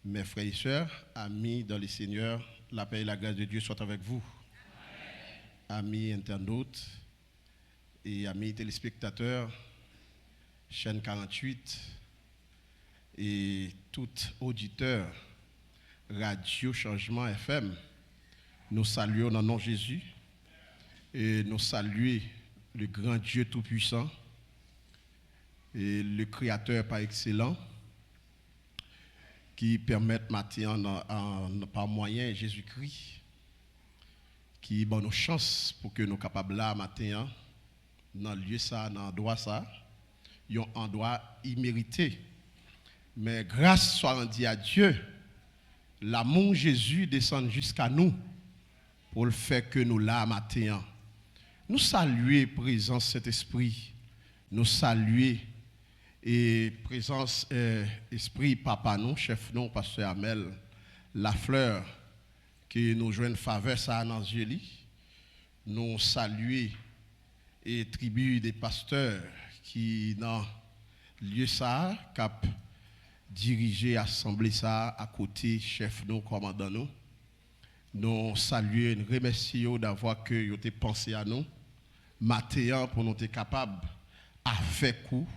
Mes frères et sœurs, amis dans le Seigneur, la paix et la grâce de Dieu soient avec vous. Amis internautes et amis téléspectateurs, chaîne 48 et tout auditeur Radio Changement FM, nous saluons dans le nom de Jésus et nous saluons le grand Dieu Tout-Puissant et le Créateur par excellence qui permettent maintenant par moyen de Jésus-Christ qui donne nos chances pour que nous soyons capables là matin dans le lieu ça, dans l'endroit ça, un endroit immérité. Mais grâce soit rendue à Dieu, l'amour de Jésus descend jusqu'à nous pour le faire que nous là matin. Nous saluons présence Saint-Esprit, nous saluons et présence esprit papa nous, chef nous, pasteur Amel, la fleur qui nous joint une faveur ça dans Angélie. Nous saluons et tribu des pasteurs qui dans lieu ça cap diriger assemblée ça à côté chef nous commandant nous. Nous saluons et remercions d'avoir que vous avez pensé à nous matin pour nous être capables avec vous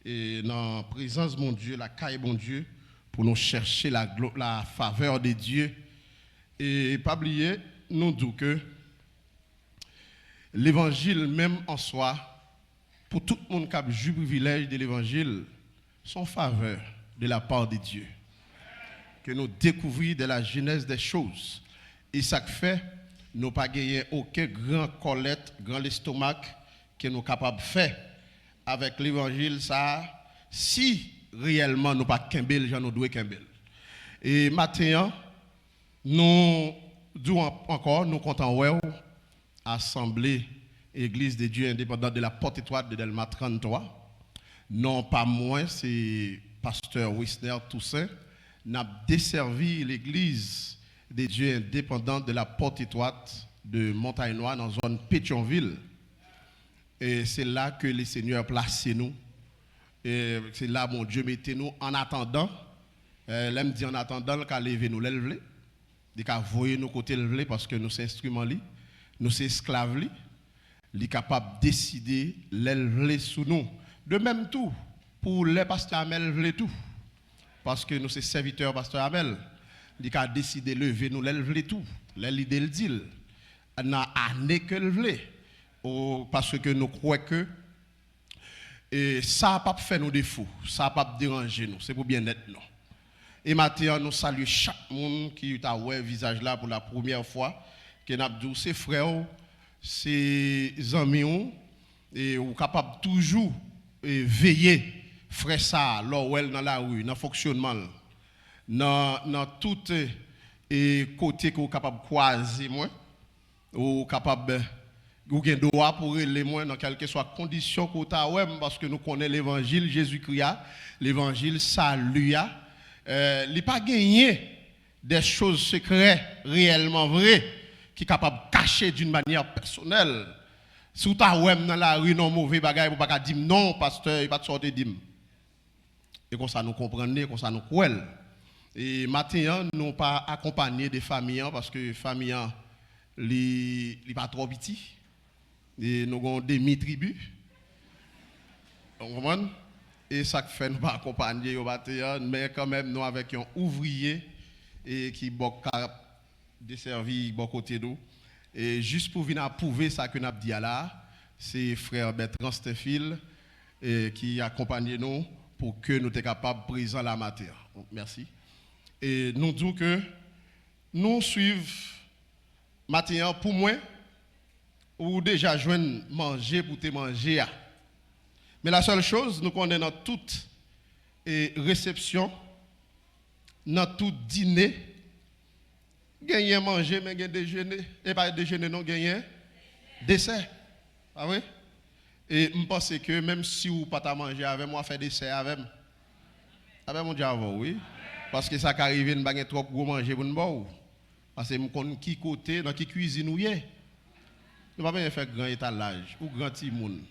et dans la présence de mon Dieu, la caille de mon Dieu, pour nous chercher la faveur de Dieu. Et pas oublier, nous disons que l'évangile même en soi, pour tout le monde qui a eu privilège de l'évangile, sont faveur de la part de Dieu. Que nous découvrons de la genèse des choses. Et ça fait, nous n'avons pas gagné aucun grand colette, grand estomac que nous sommes capables de faire avec l'évangile, ça, si réellement nous pas kembel, j'en nous doit kembel. Et maintenant, nous disons encore, nous comptons ouais, assemblée, église de Dieu indépendante de la porte étroite de Delma 33. Non pas moins, c'est pasteur Wisner Toussaint, n'a desservi l'église de Dieu indépendante de la porte étroite de Montagne Noire dans la zone Pétionville. Et c'est là que le Seigneur place nous. Et c'est là, mon Dieu, mettez-nous en attendant. L'aime dit en attendant, le cas lever nous l'élever. Il cas voyer nos côtés lever parce que nous sommes instruments, nous sommes esclaves. Il est capable de décider l'élever sous nous. De même tout, pour les pasteurs Amel, lever tout. Parce que nous sommes serviteurs pasteur Amel. Il a décidé de lever nous l'élever tout. L'idée le dit. Il n'a année que lever. Parce que nous croyons que ça n'a pas fait nos défauts, ça n'a pas dérangé nous, c'est pour bien-être nous. Et maintenant, nous saluons chaque monde qui a vu le visage là pour la première fois, qui a dit ses frères, ses amis, et vous capable toujours veiller, frère ça, dans la rue, dans le fonctionnement, dans tout côté que vous capable de croiser, ou capable ou gen droit pour les moins dans quelque soit condition qu'on ta parce que nous connaissons l'évangile Jésus-Christ, l'évangile salut il pas gagné des choses secrètes réellement vraies qui capable cacher d'une manière personnelle. Si ta dans la rue non mauvais bagaille pour pas dire non pasteur, il pas sortir dire. Et comme ça nous comprenons, comme ça nous croyons. Et maintenant nous pas accompagner des familles parce que familles li pas trop petit. Et nous avons des demi-tribus. Et ça fait nous pas accompagner au bâtiment, mais quand même nous avec un ouvrier et qui a desservi bon côté nous. Et juste pour venir approuver ça que nous avons dit là, c'est frère Bertrand Stéphile qui accompagne nous pour que nous soyons capables de présenter la matière. Merci. Et nous disons que nous suivons matière pour moi. Ou déjà joindre manger pour te manger. Mais la seule chose, nous connaissons dans toute réception, dans tout dîner, gagner manger, mais gagner déjeuner. Et pas déjeuner, non, gagner dessert. Ah oui? Et je pense que même si vous ne pouvez pas manger avec moi, faire dessert avec moi. Avec mon Dieu avant, oui. Parce que ça qui arrive, nous ne trop gros manger pour nous boire. Parce que nous connaissons qui côté, dans qui cuisine nous y est. Nous ne pouvons pas faire grand étalage ou grand timoun.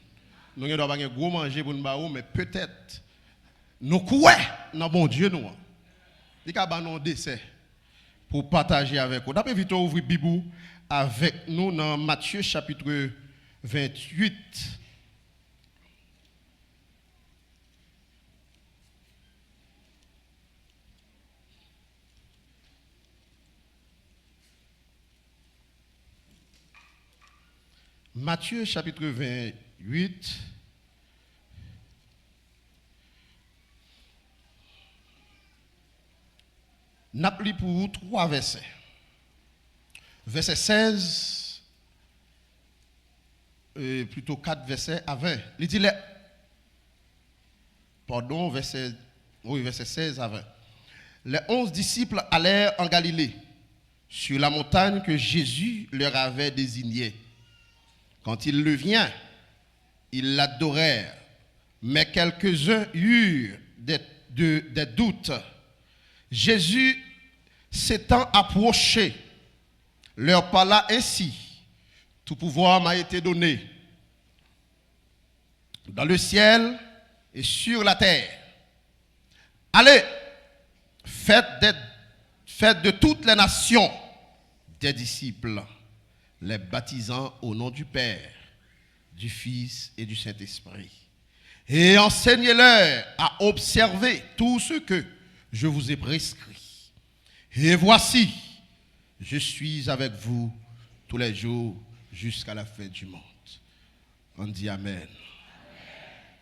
Nous ne devons pas gros manger pour nous, mais peut-être nous croyons dans bon Dieu. Nous. Il y a un décès pour partager avec vous. D'après vite ouvrir Bible avec nous dans Matthieu chapitre 28. Matthieu chapitre 28. N'a pris pour vous 3 versets. Verset 16, plutôt 4 versets à 20. Il dit verset 16 à 20. Les 11 disciples allèrent en Galilée, sur la montagne que Jésus leur avait désignée. Quand il le vient, ils l'adorèrent, mais quelques-uns eurent des doutes. Jésus s'étant approché, leur parla ainsi: tout pouvoir m'a été donné dans le ciel et sur la terre. Allez, faites de toutes les nations des disciples, les baptisant au nom du Père, du Fils et du Saint-Esprit. Et enseignez-leur à observer tout ce que je vous ai prescrit. Et voici, je suis avec vous tous les jours jusqu'à la fin du monde. On dit Amen.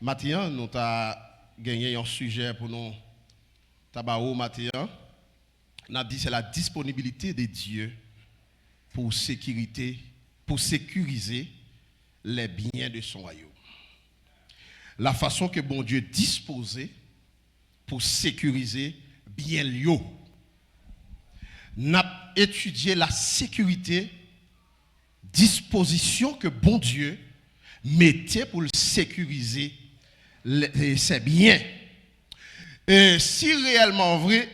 Maintenant, nous avons gagné un sujet pour nous. Tabaou, maintenant, on a dit c'est la disponibilité de Dieu pour sécuriser les biens de son royaume. La façon que bon Dieu disposait pour sécuriser bien lieu. N'a étudié la sécurité, disposition que bon Dieu mettait pour sécuriser ses biens. Et si réellement vrai,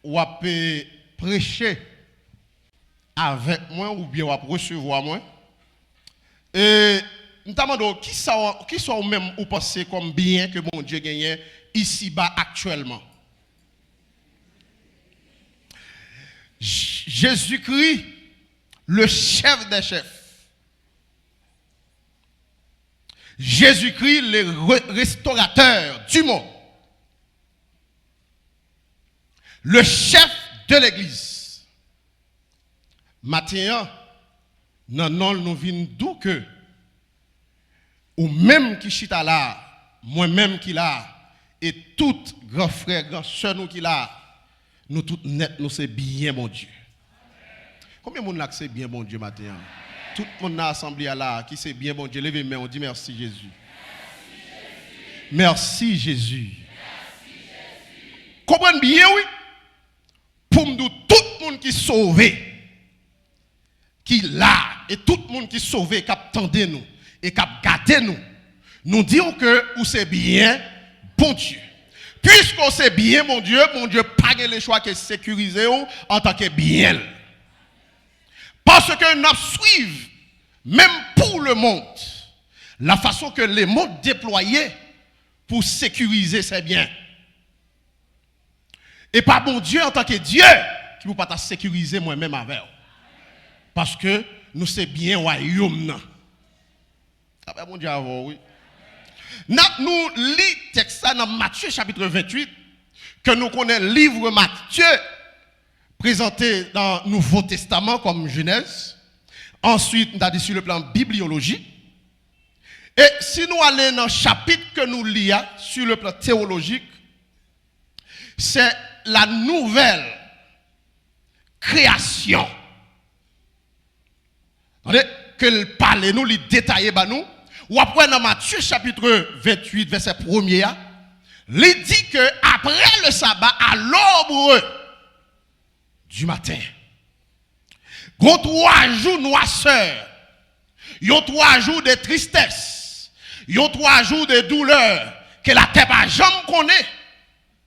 ou à prêcher avec moi ou bien à recevoir moi, et notamment qui sont même ou penser comme bien que mon Dieu gagne ici-bas actuellement. Jésus-Christ, le chef des chefs. Jésus-Christ, le restaurateur du monde. Le chef de l'église. Maintenant, non, nous venons d'où que, ou même qui chita là, moi-même qui là, et tout grand frère, grand soeur nous qui là, nous tous net, nous c'est bien bon Dieu. Combien de monde là c'est bien bon Dieu matin? Tout le monde dans l'assemblée là qui c'est bien bon Dieu. Levez main, on dit merci Jésus. Merci Jésus. Comprenez bien oui? Pour nous tout le monde qui est sauvé, qui là, et tout le monde qui est sauvé, qui attendait nous et qui gardé nous, nous disons que ou c'est bien bon Dieu. Puisqu'on sait bien, mon Dieu, pas le choix que sécuriser en tant que bien. Parce que nous suivons, même pour le monde, la façon que les mondes déployés pour sécuriser ces biens. Et pas bon Dieu en tant que Dieu qui ne peut pas sécuriser moi-même avec. Parce que nous c'est bien royaume. Ah bon Dieu avant, oui. Nous lisons texte dans Matthieu chapitre 28, que nous connaissons le livre Matthieu, présenté dans le Nouveau Testament comme Genèse. Ensuite, nous avons dit sur le plan bibliologique. Et si nous allons dans le chapitre que nous lisons sur le plan théologique, c'est la nouvelle création. Que le parle nous, le détaille nous. Ou après dans Matthieu chapitre 28, verset 1er, il dit que après le sabbat, à l'aube du matin, il y a 3 jours de noirceur, il y a 3 jours de tristesse, il y a 3 jours de douleur, que la terre n'a jamais connaît.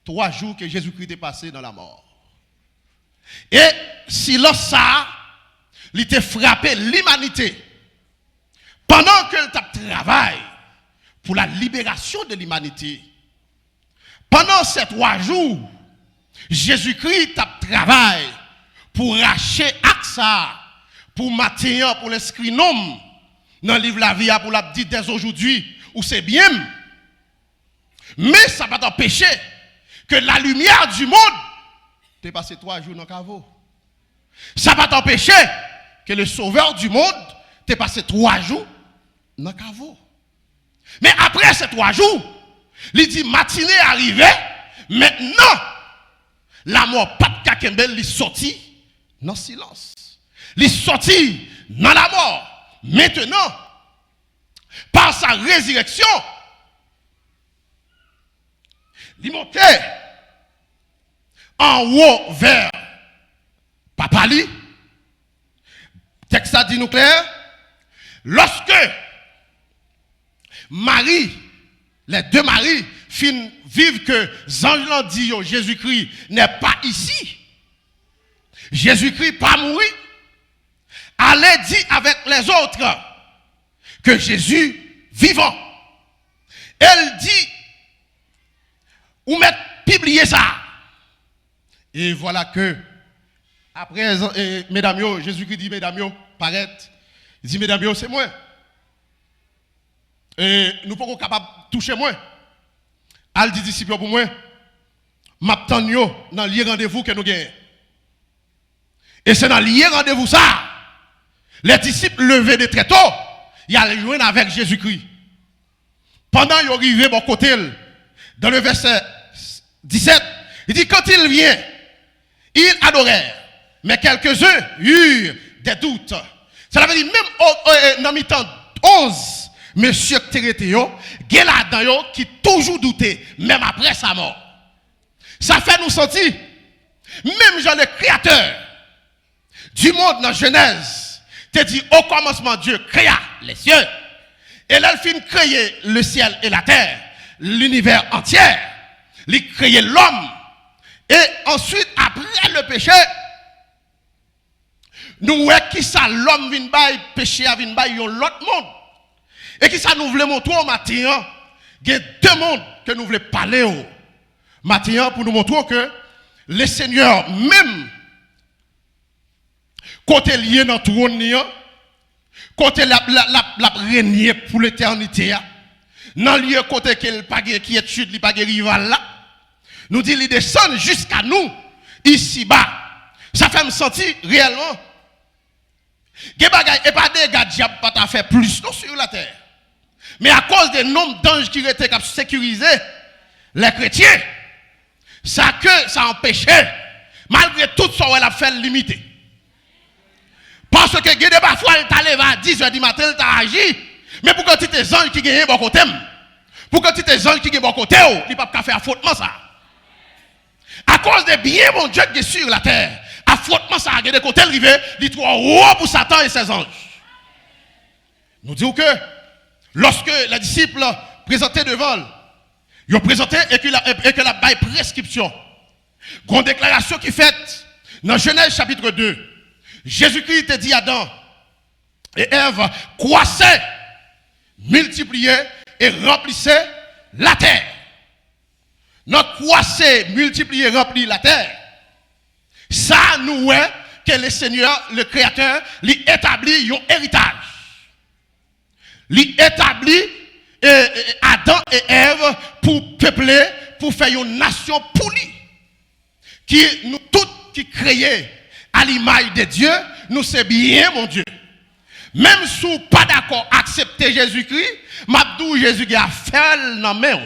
3 jours que Jésus-Christ est passé dans la mort. Et si là, ça, il t'a frappé l'humanité. Pendant qu'elle travaille pour la libération de l'humanité, pendant ces 3 jours, Jésus-Christ t'a travaillé pour racheter AXA, pour matin, pour l'inscrire nom dans le livre La Vie, pour la dire dès aujourd'hui, où c'est bien. Mais ça va t'empêcher que la lumière du monde t'es passé 3 jours dans le caveau. Ça va t'empêcher que le sauveur du monde t'es passé 3 jours dans le caveau. Mais après ces 3 jours, il dit matinée arrivée, maintenant, la mort pas de Kakembel, il sorti dans le silence. Il sorti dans la mort. Maintenant, par sa résurrection, il montait en haut vers Papa li. Texte dit nous clair. Lorsque Marie, les deux Marie, vivent que Zange dit Jésus-Christ n'est pas ici. Jésus-Christ pas mouru. Allez dire avec les autres que Jésus vivant. Elle dit, ou mettre publier ça. Et voilà que, après, mesdames, Jésus-Christ dit, mesdames, paraît. Il dit, mesdames, c'est moi. Et nous ne pouvons pas capables de toucher moi. Elle dit, disciples pour moi, m'attends dans le rendez-vous que nous gagnons. Et c'est dans le rendez-vous ça. Les disciples levés de très tôt, ils allaient jouer avec Jésus-Christ. Pendant qu'ils arrivaient bon côté, dans le verset 17, il dit, quand il vient, il adorait. Mais quelques-uns eurent des doutes. Ça veut dire, même dans mi-temps 11, monsieur Térétéo, il y a là-dedans qui toujours douté, même après sa mort. Ça fait nous sentir, même Jean le Créateur du monde dans Genèse, te dit au commencement Dieu créa les cieux. Et là, il finit créer le ciel et la terre, l'univers entier. Il créer l'homme. Et ensuite, après le péché, nous voyons qui ça l'homme vient bailler, péché a vient bailler l'autre monde. Et qui ça nous voulons montrer au matin, il y a 2 mondes que nous voulons parler au matin pour nous montrer que le Seigneur même côté lié dans tout le monde, côté la régner pour l'éternité, dans le lieu côté qu'il pas qui est chute, il pas rival là, nous dit il descend jusqu'à nous ici bas. Ça fait me sentir réellement que bagay et pas des gars diable pas faire plus non sur la terre. Mais à cause des nombres d'anges qui étaient capables de sécuriser les chrétiens, ça empêchait malgré tout ça elle a fait limiter. Parce que des parfois elle t'a levé à 10h du matin, elle t'a agi. Mais pour que tu tes anges qui gagnent bon côté, pour que tu tes anges qui gagnent bon côté, il ne peut pas faire affrontement ça. À cause des biens mon Dieu qui est sur la terre, affrontement ça a des côtés arrivé, il trop haut pour Satan et ses anges. Nous disons que lorsque les disciples présentaient devant, ils ont présenté et que la baille prescription. Grande déclaration qui fait dans Genèse chapitre 2. Jésus-Christ te dit à Adam et Ève, croissez, multipliez et remplissez la terre. Notre croissez, multiplier, remplir la terre. Ça nous est que le Seigneur, le Créateur, lui établit un héritage. Lui établit Adam et Ève pour peupler, pour faire une nation pour lui. Qui nous toutes qui créés à l'image de Dieu, nous c'est bien mon Dieu. Même si vous pas d'accord accepter Jésus-Christ, m'abdou Jésus a fait dans main.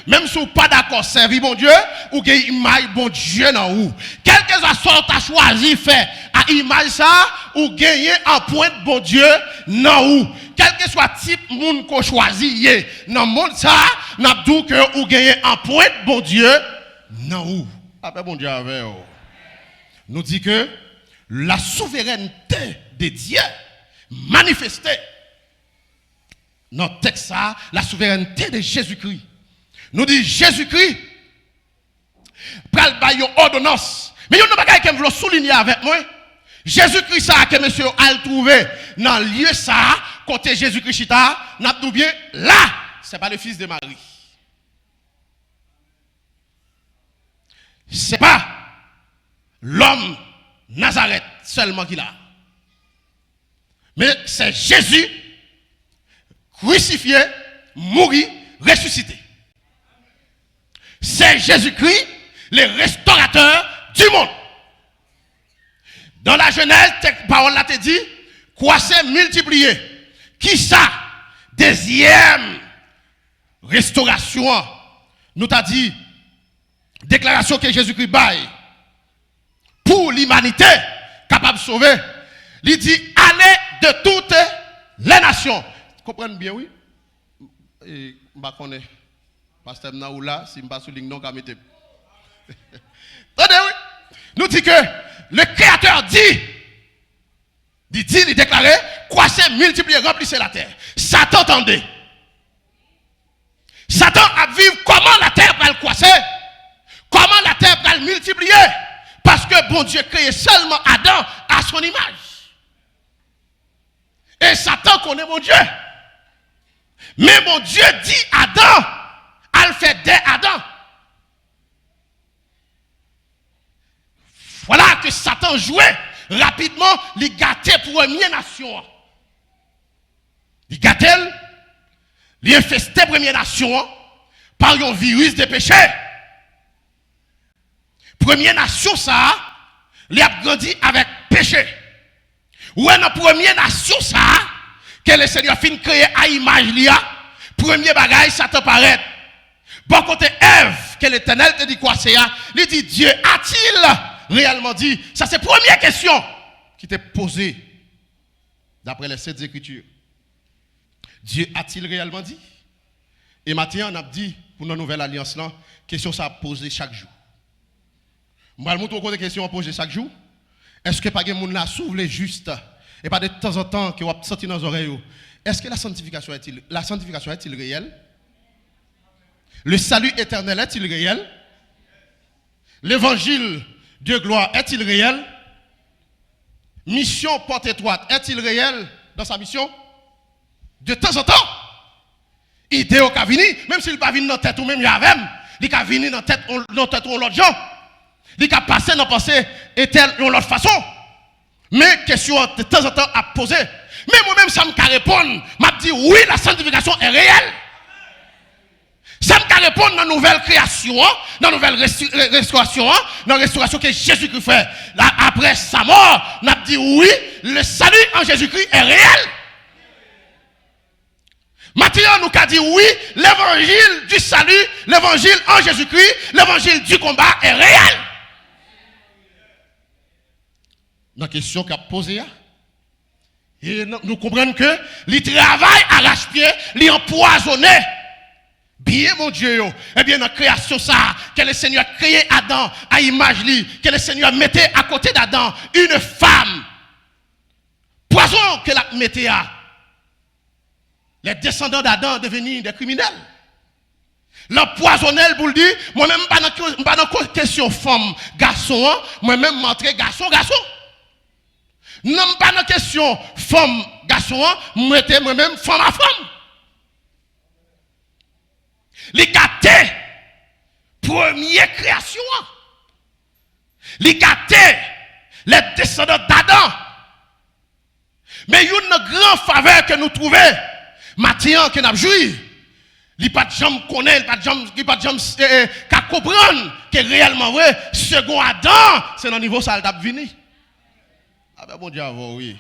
Même si vous pas d'accord servir mon Dieu, ou que image bon Dieu dans vous. Quel que soit ce que tu as choisi faire à image ça, ou gagner un point de bon Dieu dans vous. Quel que soit type monde qu'on choisit dans le monde ça, n'abdou que ou gagner un point de bon Dieu dans vous. Après bon Dieu avec vous. Nous dit que la souveraineté de Dieu manifestée dans le texte ça, la souveraineté de Jésus-Christ. Nous dit Jésus-Christ pral ba yon ordonnance. Mais yon n'a pas quelqu'un veut souligner avec moi. Jésus-Christ ça que monsieur a trouvé dans le lieu ça côté Jésus-Christ chita, n'a tout bien là, c'est pas le fils de Marie. Ce n'est pas l'homme Nazareth seulement qu'il a. Mais c'est Jésus crucifié, mouru, ressuscité. C'est Jésus-Christ, le restaurateur du monde. Dans la Genèse, cette parole-là te dit, croissez, multipliez. Qui ça? Deuxième restauration. Nous t'a dit, déclaration que Jésus-Christ baille pour l'humanité capable de sauver. Il dit, allez de toutes les nations. Vous comprenez bien, oui? Et je ne connais pas. Pasteur Naoula, si je ne pas souligne non, quand même. Attendez, oui. Nous dit que le Créateur dit, il déclarait, croissez, multipliez, remplissez la terre. Satan entendait. Satan a vu comment la terre va le croiser, comment la terre va le multiplier. Parce que bon Dieu créé seulement Adam à son image. Et Satan connaît mon Dieu. Mais mon Dieu dit Adam, elle fait des Adam. Voilà que Satan jouait rapidement, il gâtait première nation. Il gâtait, il infestait première nation par un virus de péché. Première nation, ça, il a grandi avec péché. Ou dans la première nation, ça, que le Seigneur fin créé à image, premier bagage, Satan paraît. Bon côté Ève, que l'Éternel te dit quoi c'est, il dit Dieu a-t-il réellement dit? Ça, c'est la première question qui t'est posée d'après les Saintes Écritures. Dieu a-t-il réellement dit? Et maintenant, on a dit, pour notre nouvelle alliance, là, question ça a posé chaque jour. Je vais vous montrer des questions à poser chaque jour. Est-ce que pas de monde là s'ouvre les justes et pas de temps en temps que vous avez senti dans les oreilles? Est-ce que la sanctification est-il réelle? Le salut éternel est-il réel? L'évangile de gloire est-il réel? Mission porte étroite est-il réel dans sa mission? De temps en temps, idée au venir, même s'il pas venir dans la tête ou même il y a même, il va venir dans la tête ou l'autre gens. Il va passer dans la pensée et telle ou l'autre façon. Mais question de temps en temps à poser. Mais moi-même, ça me répondre. M'a dit oui, la sanctification est réelle. Ça me répondre dans la nouvelle création, dans la nouvelle restauration, dans la restauration que Jésus-Christ fait. Là, après sa mort, m'a dit oui, le salut en Jésus-Christ est réel. Maintenant, nous avons dit oui, l'évangile du salut, l'évangile en Jésus-Christ, l'évangile du combat est réel. Dans la question qu'a posée, et nous comprenons que le travail arrache-pied, il empoisonné. Bien mon Dieu, eh bien dans la création ça, que le Seigneur a créé Adam à image lui, que le Seigneur mettait à côté d'Adam une femme. Poison que la mettait à. Les descendants d'Adam devenus des criminels. L'empoisonnel pour le dire, moi-même pas dans question femme, garçon, moi-même m'entrer garçon. Non pas dans question femme, garçon, moi-même femme à femme. Les gâtés, première création. Les gâtés, les descendants d'Adam. Mais il y a une grande faveur que nous trouvons, maintenant que nous avons joué. Il n'y a pas de gens qui connaissent, il n'y a pas de gens qui comprennent que réellement, vrai, second Adam, c'est dans le niveau ça qui venu. Ah ben bon Dieu, oui.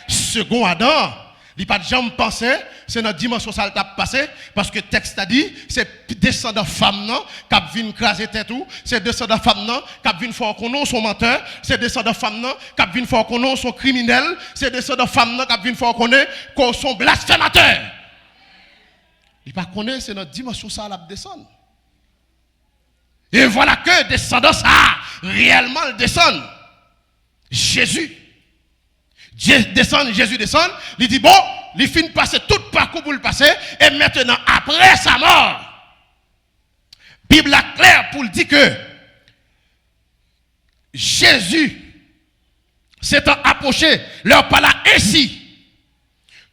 Second Adam, il n'y a pas de gens qui pensent, c'est dans la dimension ça qui a passé, parce que le texte a dit, c'est descendant femme non, qui viennent craser tête ou, c'est descendant femme non, qui viennent faire qu'on non son menteur, c'est descendant femme non, qui viennent faire qu'on non son criminel, c'est descendant femme non, qui viennent faire qu'on son blasphémateur. Il ne connaît pas, c'est notre dimension ça la descend. Et voilà que descendant ça, réellement le descend. Jésus. Jésus descend, il dit bon, il finit de passer tout le parcours pour le passer, et maintenant, après sa mort, Bible est claire pour le dire que Jésus s'étant approché, leur parla ainsi.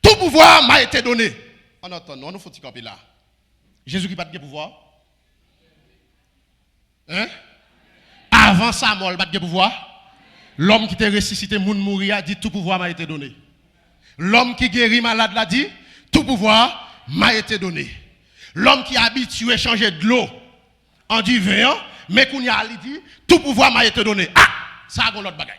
Tout pouvoir m'a été donné. En attendant, nous faut-il camper là. Jésus qui n'a pas de pouvoir. Hein? avant ça, mort, pas de pouvoir. L'homme qui t'a ressuscité, moun mourir, a dit tout pouvoir m'a été donné. L'homme qui guérit malade l'a dit tout pouvoir m'a été donné. L'homme qui est habitué à changer de l'eau en du vin, mais qu'on y a dit tout pouvoir m'a été donné. Ah, ça a l'autre bagaille.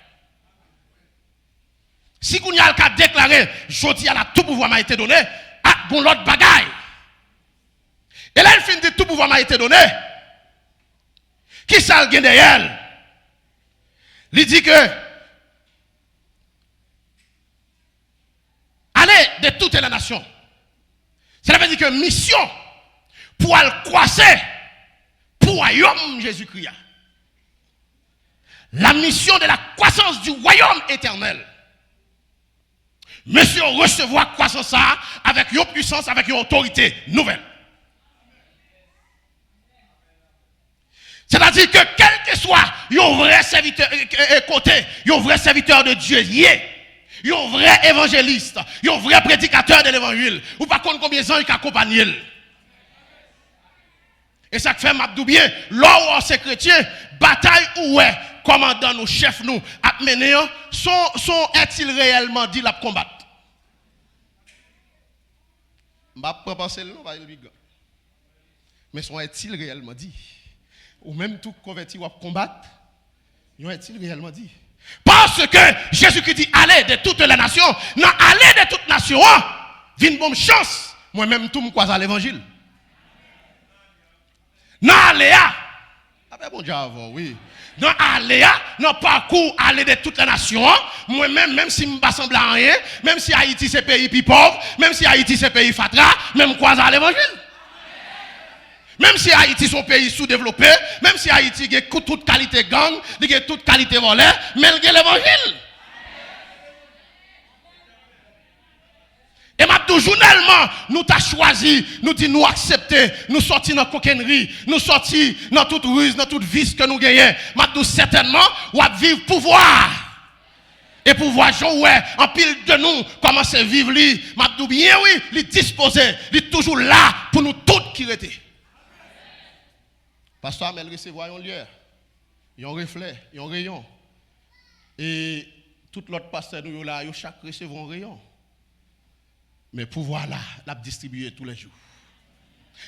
Si qu'on y a le cas déclaré, je dis à la tout pouvoir m'a été donné, ah, l'autre bagaille. Et là, il finit de tout pouvoir m'a été donné. Qui ça le gagne derrière? Il dit que allez de toutes les nations. Cela veut dire que mission pour aller croiser pour royaume Jésus-Christ. La mission de la croissance du royaume éternel. Monsieur recevoir croissance ça avec une puissance, avec une autorité nouvelle. C'est-à-dire que quel que soit un vrai serviteur côté, un vrai serviteur de Dieu, un vrai évangéliste, un vrai prédicateur de l'évangile, ou pas contre combien de gens qui accompagnent. Et ça fait m'abdou bien, là où c'est chrétien, bataille où est commandant nous, chef nous, à mener, est-il réellement dit la combattre? Je ne vais pas penser le nom, mais est-il réellement dit? Ou même tout converti ou combattre, est-il réellement dit? Parce que Jésus-Christ dit allez de toutes les nations, non, allez de toutes les nations, vine bonne chance, moi-même tout me croise à l'évangile. Non, allez à, bon Dieu avant, oui. Non, allez à, non, parcours, allez de toutes les nations, moi-même, même si je ne ressemble à rien, même si Haïti c'est pays plus pauvre, même si Haïti c'est pays fatra, même croise à l'évangile. Même si Haïti est un pays sous-développé, même si Haïti a toute qualité gang, il a toute qualité volée, mais il a l'évangile. Et maintenant, journellement, nous t'as choisi, nous dit nous accepter, nous sortir dans la coquennerie, nous sortir dans toute ruse, dans toute vice que nous gagnons. Maintenant, certainement, on va vivre pouvoir. Et pouvoir jouer en pile de nous, commencer à vivre lui. Maintenant, bien oui, il est disposé, il est toujours là pour nous tous qui étaient. Pasteur Amel recevoir un lieu, un reflet, un rayon. Et tout l'autre pasteur nous là, chaque recevoir un rayon. Mais pouvoir là, l'a distribuer tous les jours.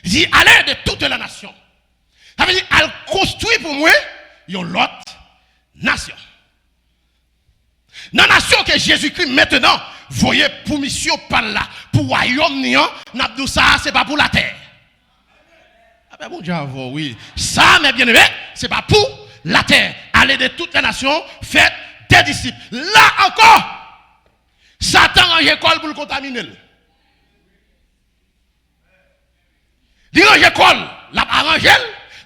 Il dit allez de toute la nation. Ça veut dire elle construit pour moi une autre nation. Dans la nation que Jésus-Christ maintenant voyez pour mission par là, pour royaume niant, n'a dit ça c'est pas pour la terre. Ah bon Dieu, oui. Ça, mes bien-aimés, ce n'est pas pour la terre. Allez de toutes les nations, faites des disciples. Là encore, Satan a l'école pour le contaminer. Il a l'école, l'a arrangé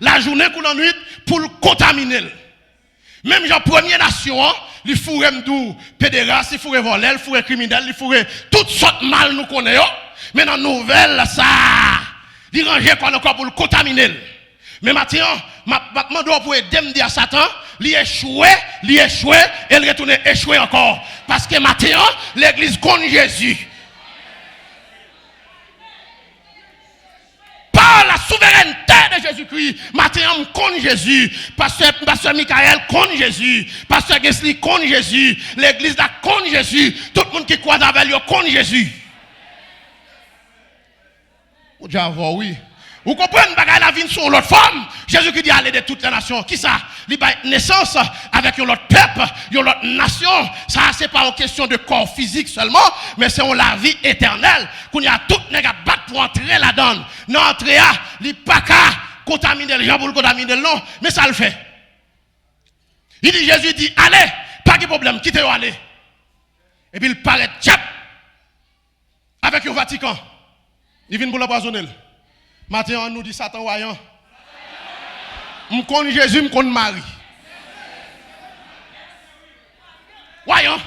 la journée pour la nuit pour le contaminer. Même la première nation, il fourrait m'dou, pédéraste, il fourrait volé, il fourrait criminel, il fourrait toutes sortes de mal nous connaissons. Mais dans la nouvelle, ça. Il range quoi encore pour le contaminer. Mais maintenant, ma demande pour aider à Satan, il échoué, et il retourne échoué encore. Parce que maintenant, l'église connaît Jésus. Par la souveraineté de Jésus-Christ, maintenant, on connaît Jésus. Pasteur Michael connaît Jésus. Pasteur Gesli connaît Jésus. L'église là connaît Jésus. Tout le monde qui croit avec lui connaît Jésus. Oui. Vous comprenez, la vie sur l'autre forme. Jésus qui dit aller de toutes les nations. Qui ça? Il a naissance avec un autre peuple, une autre nation. Ça, c'est pas une question de corps physique seulement, mais c'est la vie éternelle. Qu'on y a tout les gars battre pour entrer là-dedans. Non, entrer à, il pas qu'à contaminer les gens pour le contaminer, non, mais ça le fait. Il dit, Jésus dit, allez, pas de problème, quittez-vous, allez. Et puis il paraît tchap avec le Vatican. Il vient pour l'empoisonner. Maintenant, on nous dit Satan voyant. Je connais Jésus, je connais Marie. Voyons.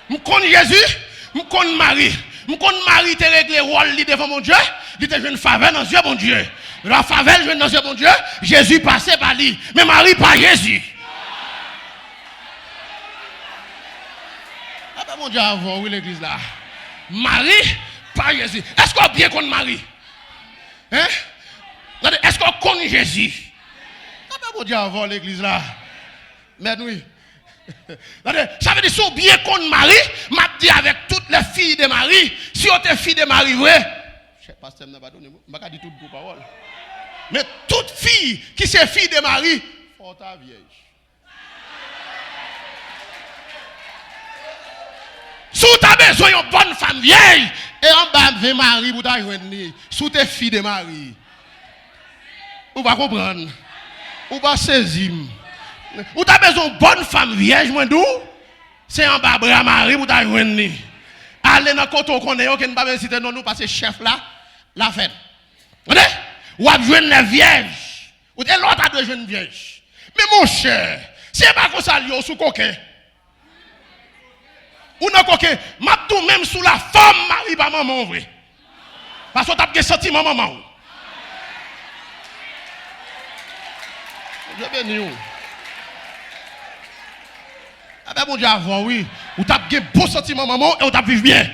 Je connais Jésus, je connais Marie. Je connais Marie, tu as réglé le rôle devant mon Dieu. Il te une faveur dans Dieu, mon Dieu. La faveur, je dans Dieu, mon Dieu. Jésus passait par lui. Mais Marie, pas Jésus. Ah ben mon Dieu, avant, oui, l'église là. Marie, pas Jésus. Est-ce qu'on bien connaît Marie? Hein? Est-ce qu'on connaît Jésus? Ah ben mon Dieu, avant l'église là. Mais oui. Ça veut dire, si on bien qu'on Marie, m'a dit avec toutes les filles de Marie, si on est fille de Marie, vrai. Je sais pas si je pas donné, je ne pas dire toutes vos paroles. Mais toute fille qui c'est fille de Marie, faut ta vierge. Si tu as besoin d'une bonne femme vieille, et en bas de Marie, pour ta joindre, si tu es fille de Marie, ou pas comprendre, ou pas saisir. Ou tu as besoin d'une bonne femme vieille, moi d'où? C'est en bas de Marie pour ta joindre. Allez dans le côté qu'on est, on ne pas citer non, nous parce que chef là, la fête. Ou à joindre les vierges. Ou l'autre a deux jeunes vierges. Mais mon cher, c'est pas comme ça, sous coquin. Ou non coquin, m'a tout même sous la femme, Marie, pas maman, vrai. Parce que tu as des sentiments, maman. Je bénis. Ah ben mon Dieu, avant, oui. Ou tu as des beaux sentiments, maman, et ou tu vivre bien.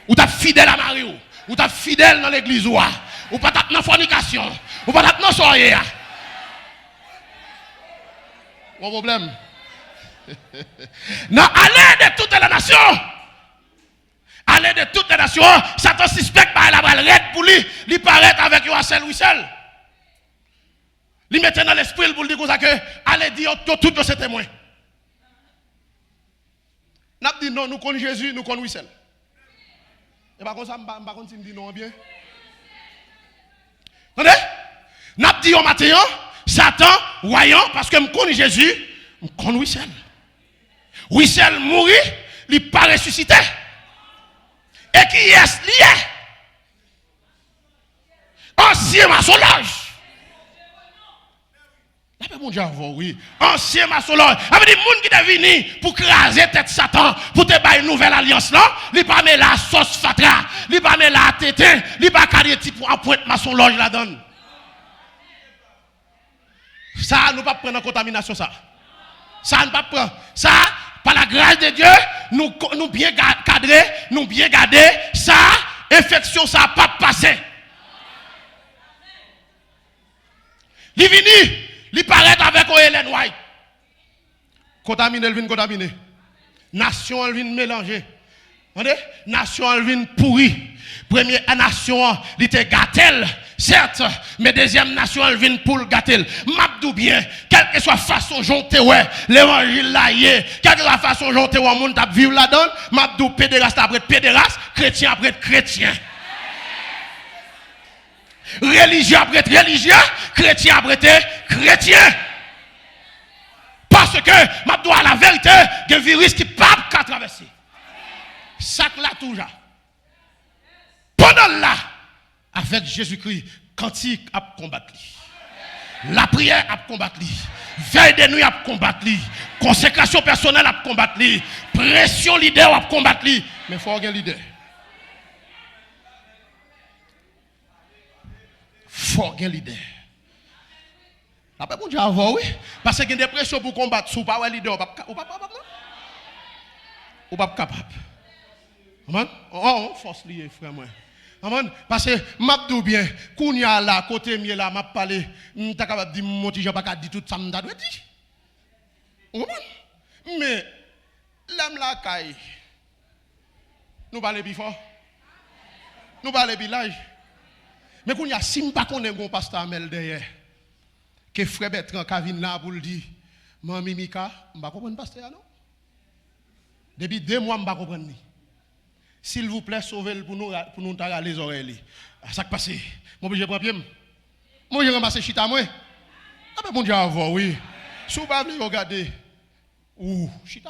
Ou tu es fidèle à Marie. Ou tu es fidèle dans l'église. Ou pas dans la fornication. Ou pas dans la soirée. Mon problème. Non, allez de toutes les nations. Allez de toutes les nations. Satan suspecte par la balle red pour lui. Il paraît avec un seul whistle. Il met dans l'esprit pour lui dire que allez dire tout ces témoins. N'a dit non, nous connaissons Jésus, nous connaissons whistle. Et par contre, ça, je ne vais pas dire non bien. Attendez? N'a dit au matin, Satan, voyant, parce que je connais Jésus, je connais whistle. Wissel mourit, il n'est pas ressuscité. Et qui est lié? Ancien maçonnage. Là, mon Dieu, oui. Ancien maçonnage. Avec des gens qui sont venus pour craser tête Satan, pour te faire une nouvelle alliance là, il n'est pas mis la sauce fatra, il n'est pas mis la tétin, il n'est pas carré pour un point de maçonnage la donne. Ça, nous ne pas prendre en contamination ça. Ça ne pas prendre. Ça, par la grâce de Dieu, nous bien cadrer, nous bien garder, ça, infection, ça n'a pas passé. Il vient, il paraît avec Hélène White. Contaminé, il vient contaminé. Nation, il vient mélanger. Nation, elle vient pourrie. Première nation, il était gâtel. Certes, mais deuxième nation, elle vient pour le gâter. M'abdou bien, quelle que soit la façon dont tu es, l'évangile là y est, quelle que soit la façon dont tu es, on t'a vivre là-dedans, m'abdou pédéraste après pédéraste, chrétien après chrétien. Religieux après religieux, chrétien après chrétien. Parce que, m'abdou à la vérité, il y a un virus qui ne peut pas traverser. Ça là toujours. Pendant là, avec Jésus-Christ, cantique à combattre. La prière à combattre. Veille de nuit à combattre. Consécration personnelle à combattre. Pression leader à combattre. Mais il faut avoir un leader. Il faut avoir un leader. Après, mon Dieu, avant, oui. Parce qu'il y a des pressions pour combattre. Si vous n'avez pas un leader, vous n'êtes pas capable. Vous n'êtes pas capable. Oh, force liée, frère. Amen. Parce que m'abdou bien, kounya là côté mieux là m'a parlé, m'ta capable dire mon petit Jean pas dire tout ça m'ta doit dire. Mais l'âme la caille. Nous parler plus fort. Nous parler village. Mais kounya si m'pa connaît gon pasteur Amel derrière. Que frère Bertrand Kavin là pour le dire, maman Mika, m'pa comprendre pasteur non. Depuis 2 mois m'pa comprendre ni. S'il vous plaît, sauvez-le pour nous tailler les oreilles. Ça qui passe. Mon obligé de prendre pied. Moi, je ramasse chita moi. Ah ben mon Dieu, avant, oui. Si vous ne voulez pas regarder, chita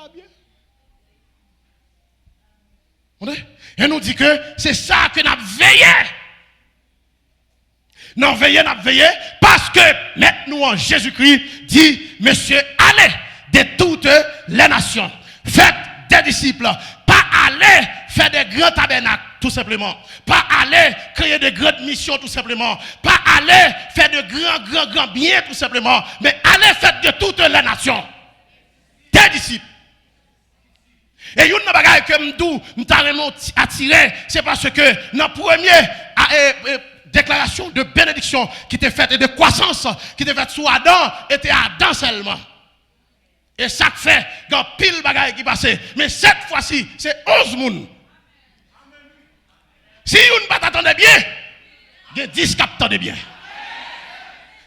bien. Et nous dit que c'est ça que nous avons veillé. Nous avons veillé parce que maintenant en Jésus-Christ dit, monsieur, allez de toutes les nations. Faites des disciples. Pas aller faire des grands tabernacles, tout simplement. Pas aller créer de grandes missions, tout simplement. Pas aller faire de grands biens, tout simplement. Mais aller faire de toutes les nations. Des disciples. Et une bagaille que m'dou attiré, c'est parce que dans la première déclaration de bénédiction qui était faite et de croissance qui était faite sous Adam, était Adam seulement. Et ça fait, il y a pile bagaille qui passe. Mais cette fois-ci, c'est 11 moun. Si une ne t'attendait bien, il y a 10 qui t'attendaient bien.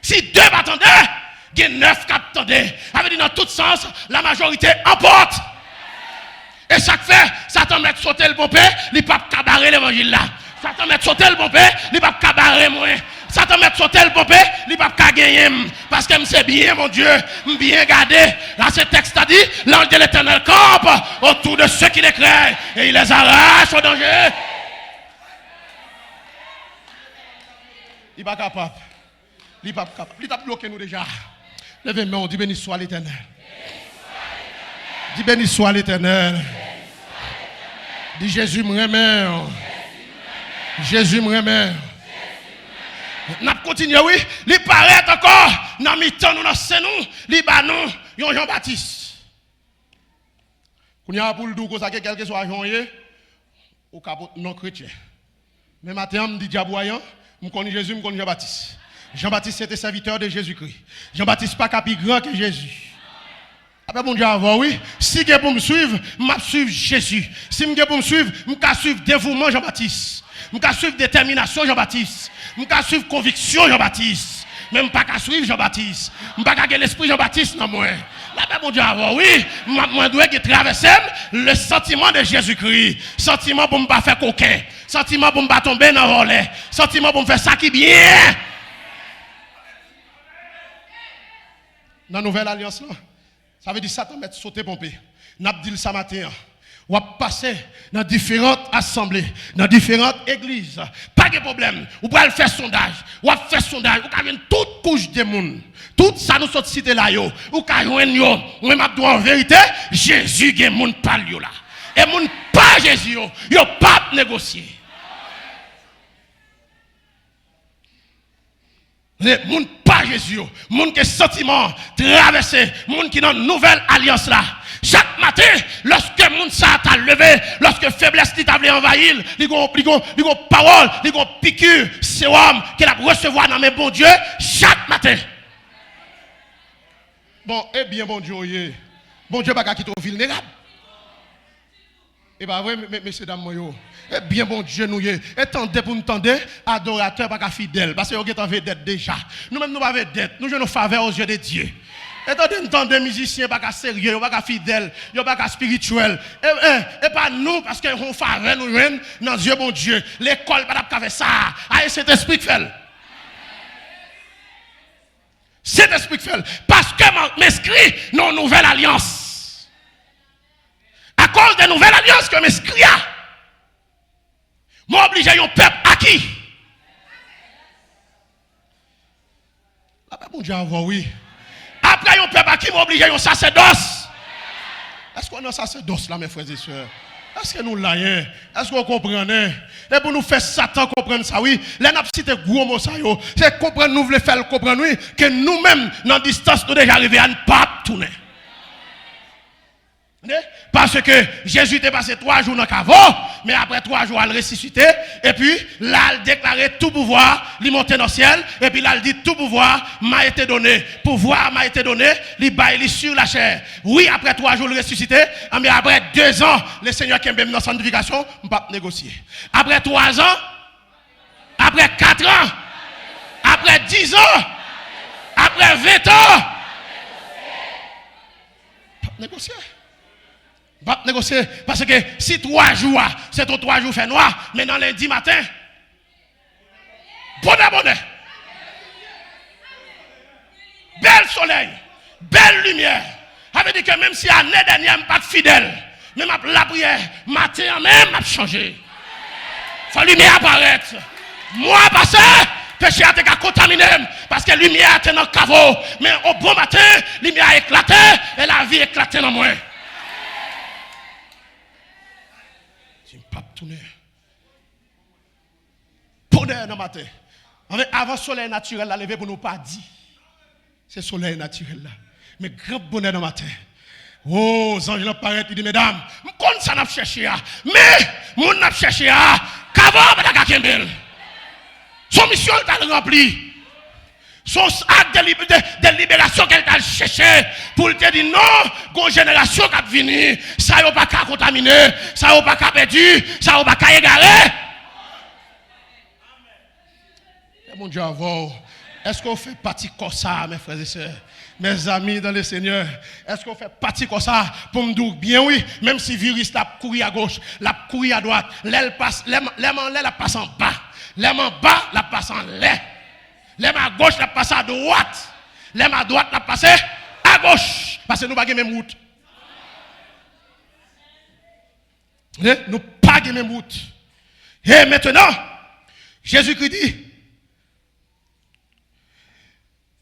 Si 2 m'attendaient, il y a 9 qui t'attendaient. Avec dans tout sens, la majorité emporte. Et chaque fait, Satan met sauter le pompé, il ne peut pas cabarer l'évangile là. Satan met sauter le pompé, il ne peut pas cabarer moi. Satan met sauter le pompé, il ne peut pas gagner. Parce que c'est bien, mon Dieu, bien gardé. Là, ce texte a dit, l'ange de l'Éternel campe autour de ceux qui les créent et il les arrache au danger. Il n'est pas capable. Il n'est pas capable. Il t'a bloqué nous déjà. Levez-moi, on dit béni soit l'Éternel. Dis béni soit l'Éternel. Dis Jésus me remet. Jésus me remet. N'a continué oui, il paraît encore dans mi-temps nous dans nous, li ba nous, yon Jean-Baptiste. Kounya pour le dou ko ça quel que soit Jean-Yé ou capot non chrétien. Mais matin me dit diaboyant, me connais Jésus, me connais Jean-Baptiste. Jean-Baptiste était serviteur de Jésus-Christ. Jean-Baptiste pas plus grand que Jésus. Après mon Dieu avant oui, si que pour me suivre, m'a suivre Jésus. Si me pour me suivre, me suivre dévouement Jean-Baptiste. Je suivre détermination Jean-Baptiste. Je suivre conviction Jean-Baptiste. Même pas qu'à suivre Jean-Baptiste. Je pas qu'à l'esprit Jean-Baptiste non moi. Là mon Dieu avant oui, moi dois traverser le sentiment de Jésus-Christ. Sentiment pour me pas faire coquin. Sentiment pour me pas tomber dans le volet. Sentiment pour me faire ça qui bien. Dans la nouvelle alliance là, ça veut dire Satan mettre sauter pompé. N'a dit ça matin. On va passer dans différentes assemblées, dans différentes églises. Pas de problème. On va faire sondage. On va faire sondage. On va faire toute couche de monde. Tout ça nous sort cité là yo. On va joindre yo. On m'a dit en vérité, Jésus gen monde pas yo là. Et monde pas Jésus yo. Yo pas négocier. Moun pas Jésus, moun qui sentiment traversé, moun qui dans nouvelle alliance là. Chaque matin, lorsque moun ça t'a levé, lorsque faiblesse t'a voulu envahir, il gon parole, il gon piqûre, sérum qu'elle a recevoir dans mes bon Dieu chaque matin. Bon, eh bien bon Dieu, bon Dieu pas quitter vulnérable. Et pas vrai messieurs dames yo. Eh bien bon Dieu nous y est. Attendez pour nous tendre adorateur pas fidèle parce que vous avez dette déjà. Nous même nous pas dette, nous jouons nos faveurs aux yeux de Dieu. Attendez nous tendre musiciens pas sérieux, pas fidèle, pas spirituel. Et pas nous parce que on faveur nous joindre dans Dieu bon Dieu. L'école pas faire ça. Ah cet esprit fait. Cet esprit fait parce que m'inscrit dans une nouvelle alliance. À cause de nouvelles alliances que m'inscrit à. Moi obligé un peuple à qui? Après mon Dieu avant oui. Après un peuple à qui m'oblige un sacerdoce. Est-ce qu'on a un sacerdoce là mes frères et sœurs? Est-ce que nous l'ayons? Est-ce qu'on comprend? Et pour nous faire Satan comprendre ça, oui. Là, nous avons cité gros mots ça, c'est comprendre, nous voulons faire comprendre, oui, que nous-mêmes, dans la distance, nous déjà arrivés à ne pas tourner. Parce que Jésus était passé 3 jours dans le caveau, mais après 3 jours, il a ressuscité, et puis là, il a déclaré tout pouvoir, il est monté dans le ciel, et puis là, il dit tout pouvoir m'a été donné. Pouvoir m'a été donné, il est sur la chair. Oui, après 3 jours, il a ressuscité, mais après 2 ans, le Seigneur qui est dans la sanctification, on ne peut pas négocier. Après 3 ans, après 4 ans, après 10 ans, après 20 ans, pas négocier. Va négocier parce que si 3 jours c'est ton 3 jours fait noir mais dans lundi matin bonnet bel soleil belle lumière ça veut dire que même si l'année dernière pas fidèle même la prière matin même a changé faut lumière apparaître moi passé péché a été contaminé parce que lumière était dans le caveau mais au bon matin lumière a éclaté et la vie éclaté dans moi. Pas tourner. Bonheur dans matin. Avant soleil naturel, la lever pour nous pas dit. C'est soleil naturel là. Mais grand bonheur dans matin. Oh, anges là paraît, il dit mesdames, je connais ça n'a cherché mais mon n'a cherché kava pas kembel. Son mission est remplie. Son acte de libération qu'elle t'a cherché pour te dire non, une génération qui a venir, ça n'a pas qu'à contaminer, ça n'a pas qu'à perdu, ça n'a pas qu'à égarer. Mon Dieu, est-ce qu'on fait partie comme ça, mes frères et sœurs, mes amis dans le Seigneur? Est-ce qu'on fait partie comme ça pour me dire bien oui, même si virus l'a couru à gauche, l'a couru à droite, l'aile passe, l'aile la passe en bas, l'aile en bas, la passe en l'air. L'aime à gauche, la passe à droite. L'aime à droite, la passe à gauche. Parce que nous n'avons pas la même route. Nous n'avons pas la même route. Et maintenant, Jésus-Christ dit,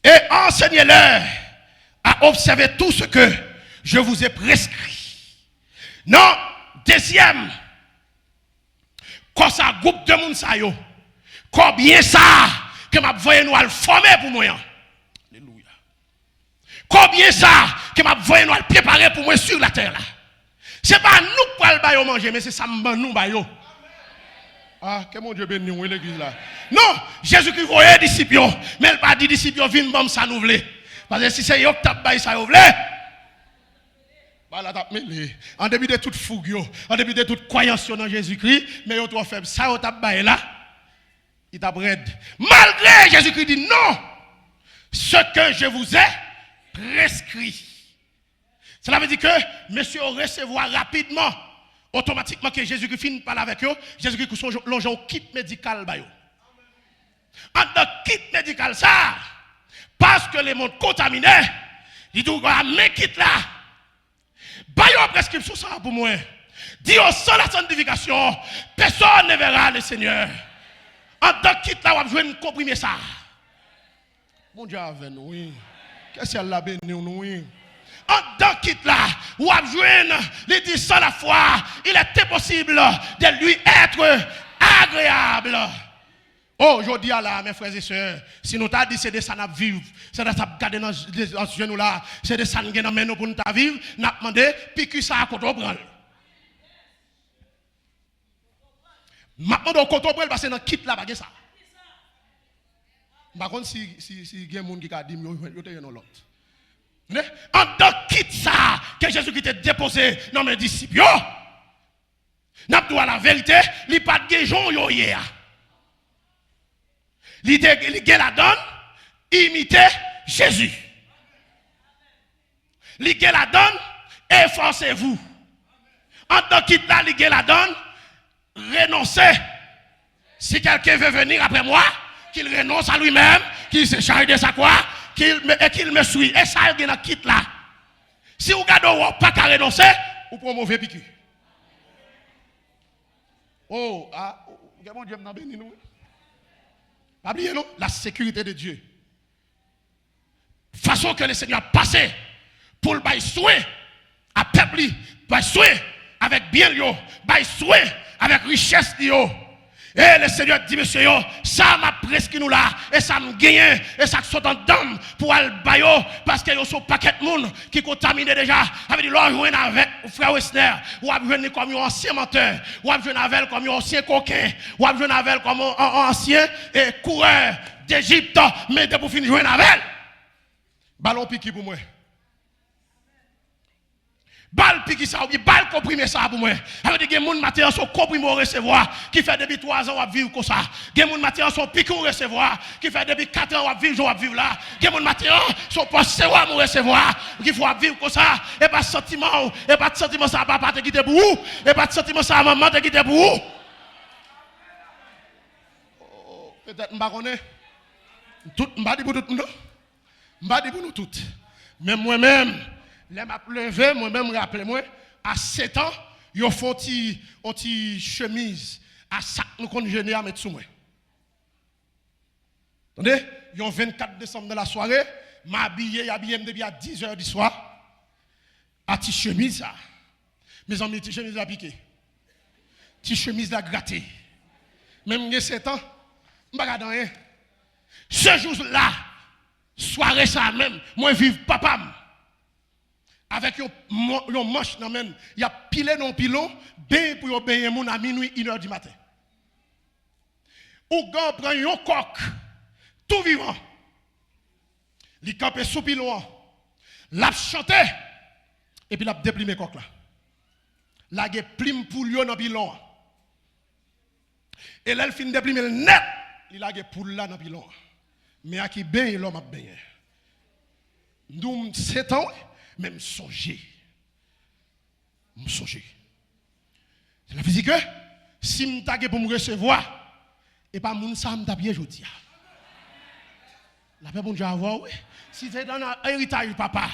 et enseignez-leur à observer tout ce que je vous ai prescrit. Non, deuxième, quand ça groupe de monde, ça yo, combien ça que m'a voyé nous à former pour moi. Alléluia. Combien ça que m'a voyé nous à préparer pour moi sur la terre là. C'est pas nous qui allons bailler manger, mais c'est ça nous bailler. Ah, que mon Dieu bénisse nous l'église là. Non, Jésus-Christ voyait les disciples, mais il pas dit disciples viennent bon ça nous voulait. Parce que si c'est yo qui t'a bailler ça vous voulez. Bah là t'a mêlé. En début de toute fougue, en début de toute croyance dans Jésus-Christ, mais yo trop faible ça yo t'a bailler là. Il t'a braide. Malgré Jésus-Christ dit non, ce que je vous ai prescrit. Cela veut dire que monsieur recevoir rapidement, automatiquement que Jésus-Christ finit par parler avec eux, Jésus-Christ son longe au kit médical. En dans kit médical ça, parce que les mondes contaminés, il dit mais quitte là. Bayo prescription ça pour moi. Dis sans la sanctification, personne ne verra le Seigneur. En tant que quitte là, on va jouer une comprimé ça. Mon Dieu avec nous, oui. Qu'est-ce qu'elle a béni nous, oui. En tant que quitte là, on va jouer, il dit sans la foi, il était possible de lui être agréable. Oh, je dis à là, mes frères et sœurs, si nous t'avons dit c'est de ça nous vivre, c'est de ça nous garder dans ce genou là, c'est de ça nous gagner pour nous vivre, nous avons demandé, puis que ça a contre prendre. Maintenant, quand on prend parce que dans kit là, pas ça. Par contre, si il y a des gens qui ont dit, il y a l'autre. En tant kit ça, que Jésus-Christ a déposé dans mes disciples, n'a pas la vérité, il n'y a pas de guéjon hier. Il a la donne, imiter Jésus. Il a la donne, efforcez-vous. En tant kit là, il a la donne, renoncer. Si quelqu'un veut venir après moi, qu'il renonce à lui-même, qu'il se charge de sa croix, qu'il me suit. Et ça, il y a quitte là. Si vous regardez, pas qu'à renoncer, vous prenez un mauvais piqûre. Oh, mon Dieu m'a béni nous. Pas oublier non, la sécurité de Dieu. Façon que le Seigneur a passé pour le bail souhait à peuple, bail souhait avec bien yo, bail souhait avec richesse yo. Et le Seigneur dit monsieur yo, ça m'a presque nous là et ça me gagne et ça saute en dame pour aller bayo parce que yo sont paquet de monde qui contaminé déjà avec dit l'on joindre avec frère Wessner ou a joindre comme un ancien menteur ou a joindre avec comme un ancien coquin ou a joindre avec comme un ancien coureur d'Égypte mais pour finir joindre avec ballon piqué pour moi. Balle piqué ça ou bien balle comprimé ça pour moi. Avec des gens matin sont comprimés au recevoir qui fait depuis 3 ans à vivre comme ça. Des gens matin sont piqués au recevoir qui fait depuis 4 ans à vivre là. Des gens matin sont passés au recevoir qui faut vivre comme ça et pas sentiment ça papa te quitter pour vous et pas sentiment ça maman te quitter pour vous. Peut-être m'pa connaît tout m'pa dit pour tout monde. M'pa dit pour nous toutes. Même moi-même les m'a levé, moi-même, rappelez-moi, à 7 ans, ils font une chemise à sac, nous congénés à mettre sous moi. Attendez, ils ont 24 décembre de la soirée, m'habillé depuis à 10 h du soir, à petite chemise, ça. Mes amis, petite chemise à piquer. Petite chemise à gratter. Même j'ai 7 ans, je ne sais pas rien. Ce jour-là, soirée ça même, moi, vive papa. Avec un manche dans même, il a pilé dans pilon, ben pour obéir mon à minuit 1 h du matin. Ou gan prend un coq tout vivant. il campé sous pilon, l'a chanté, et puis l'a déplimé coq là. La ge plim pour lui dans pilon. Et là, il fin déplimer le net, il a ge poule là dans pilon. Mais à qui ben l'homme a ben. Nous 7 ans, même songer. M'songer. C'est la physique que si m'tagé pour me recevoir et pas moun ça m'ta bien jodi. La paix bon Dieu avoir oui. Si c'est dans un héritage papa.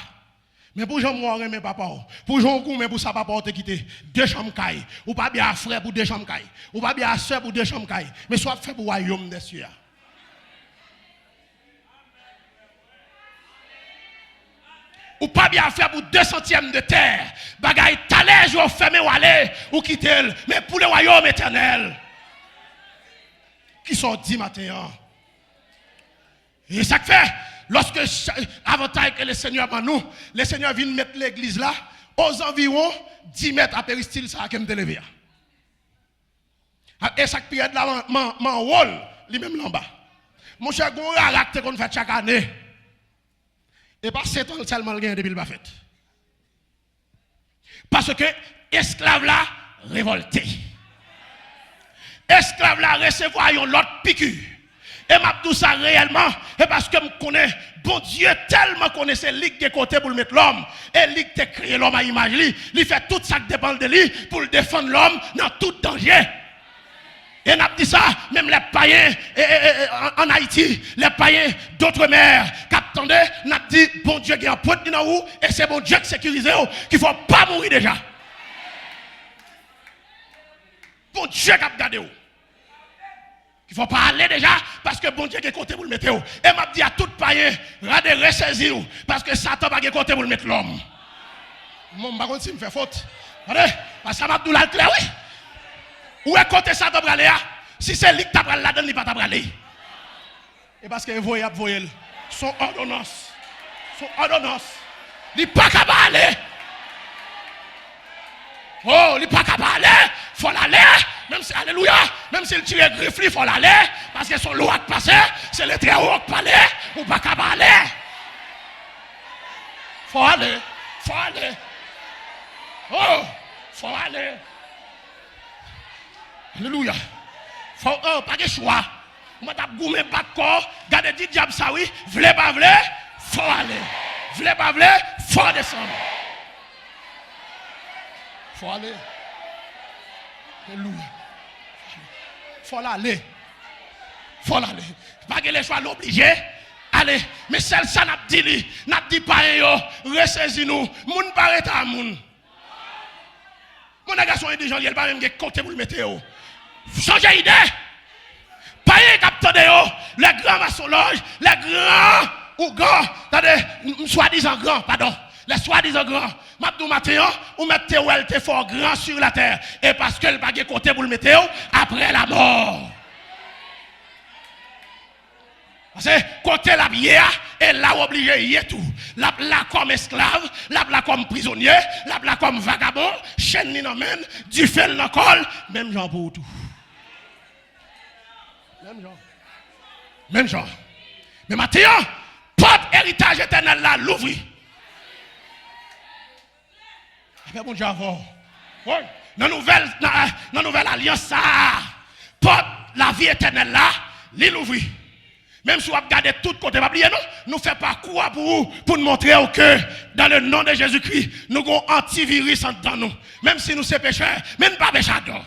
Mais pour Jean moi mes papa, pour Jean Kou mais pour ça papa te quitter deux chambres caille ou pas bien frère pour deux chambres caille ou pas bien sœur pour deux chambres caille mais soit fait pour royaume des cieux. Ou pas bien faire pour 2 centièmes de terre. Bagay talè ou fermé ou aller ou quitter mais pour le royaume éternel. Qui sont dit matin. Et ça fait lorsque avantage que le Seigneur pour nous, le Seigneur vient mettre l'église là aux environs 10 mètres à péristyle ça qui me levé. Et chaque période là mon rôle lui même là bas. Mon cher gon acte qu'on fait chaque année. Et pas 7 ans seulement gain depuis le bas fait. Parce que esclave là révolté. Esclave là recevoir un l'autre piqûre. Et m'a tout ça réellement et parce que me connais bon Dieu tellement connaissait ligue de côté pour le mettre l'homme et ligue te créer l'homme à image lui, il fait tout ça qui dépend de lui pour le défendre l'homme dans tout danger. Et n'a dit ça, même les païens en Haïti, les païens d'autres mers, qu'attendaient, n'a dit, bon Dieu qui a un pote dans où, et c'est bon Dieu qui sécurise qu'il ne faut pas mourir déjà. Bon Dieu qui a gardé où. Il ne faut pas aller déjà, parce que bon Dieu qui a côté pour le mettre où. Et m'a dit à tout païen, regardez, ressaisir parce que Satan n'a pas côté pour le mettre l'homme. Mon baron, si me fait faute. Regardez, parce que m'a dit là, clair, oui. Où est côté ça t'a aller si c'est lui qui t'a là dedans il pas t'a aller et parce que voyez son ordonnance il pas capable aller oh il pas capable aller faut l'aller même si alléluia même s'il tire griffe il faut l'aller parce que son loi qui passe c'est le très haut qui parle ou pas capable aller faut aller oh faut aller. Alléluia. Faut pas de choix. Moi t'as goumé pas de corps, garder dit diable ça oui, vle pas vle, faut aller. Vle pas vle, faut descendre. Faut aller. Alléluia. Faut aller. Pas que les choix l'obligé. Allez, mais celle ça n'a dit pas yo, ressaisi nous, moun pas état moun. Mon garçon est déjà il pas même côté pour le mettre. Changez d'idée. Pas un capteur de les grands maçonnages, les grands ou grands, soi-disant grands, pardon, les soi-disant grands. Mabdou matin, ou mettez où elle était fort grand sur la terre. Et parce qu'elle n'a pas côté pour le mettre après la mort. Parce que côté la bière, elle l'a obligé y est tout. La comme esclave, la comme prisonnier, la comme vagabond, chaîne ni n'amène, du fel dans col, même genre pour tout. Même genre. Mais maintenant, porte héritage éternel là, l'ouvrir. Après bon Dieu avant. Oui. Dans nouvelle alliance ça, porte la vie éternelle là, l'ouvrir. Même si vous regardez tout côté, nous faisons pas quoi pour nous montrer que dans le nom de Jésus-Christ, nous avons un antivirus dans nous. Même si nous sommes pécheurs, mais nous ne sommes pas pécheurs.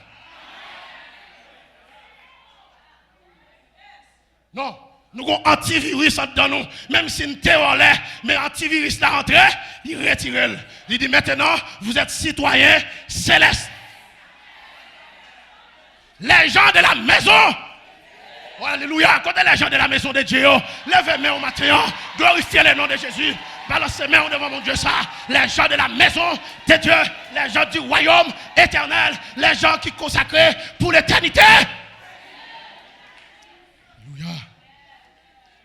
Non, nous avons un antivirus dans nous. Même si nous sommes là, mais antivirus là rentré, il retire. Il dit maintenant, vous êtes citoyens célestes. Les gens de la maison. Oh, alléluia, quand les gens de la maison de Dieu, levez main au matin, glorifiez le nom de Jésus, balancez main devant mon Dieu ça, les gens de la maison de Dieu, les gens du royaume éternel, les gens qui consacrés pour l'éternité. Alléluia.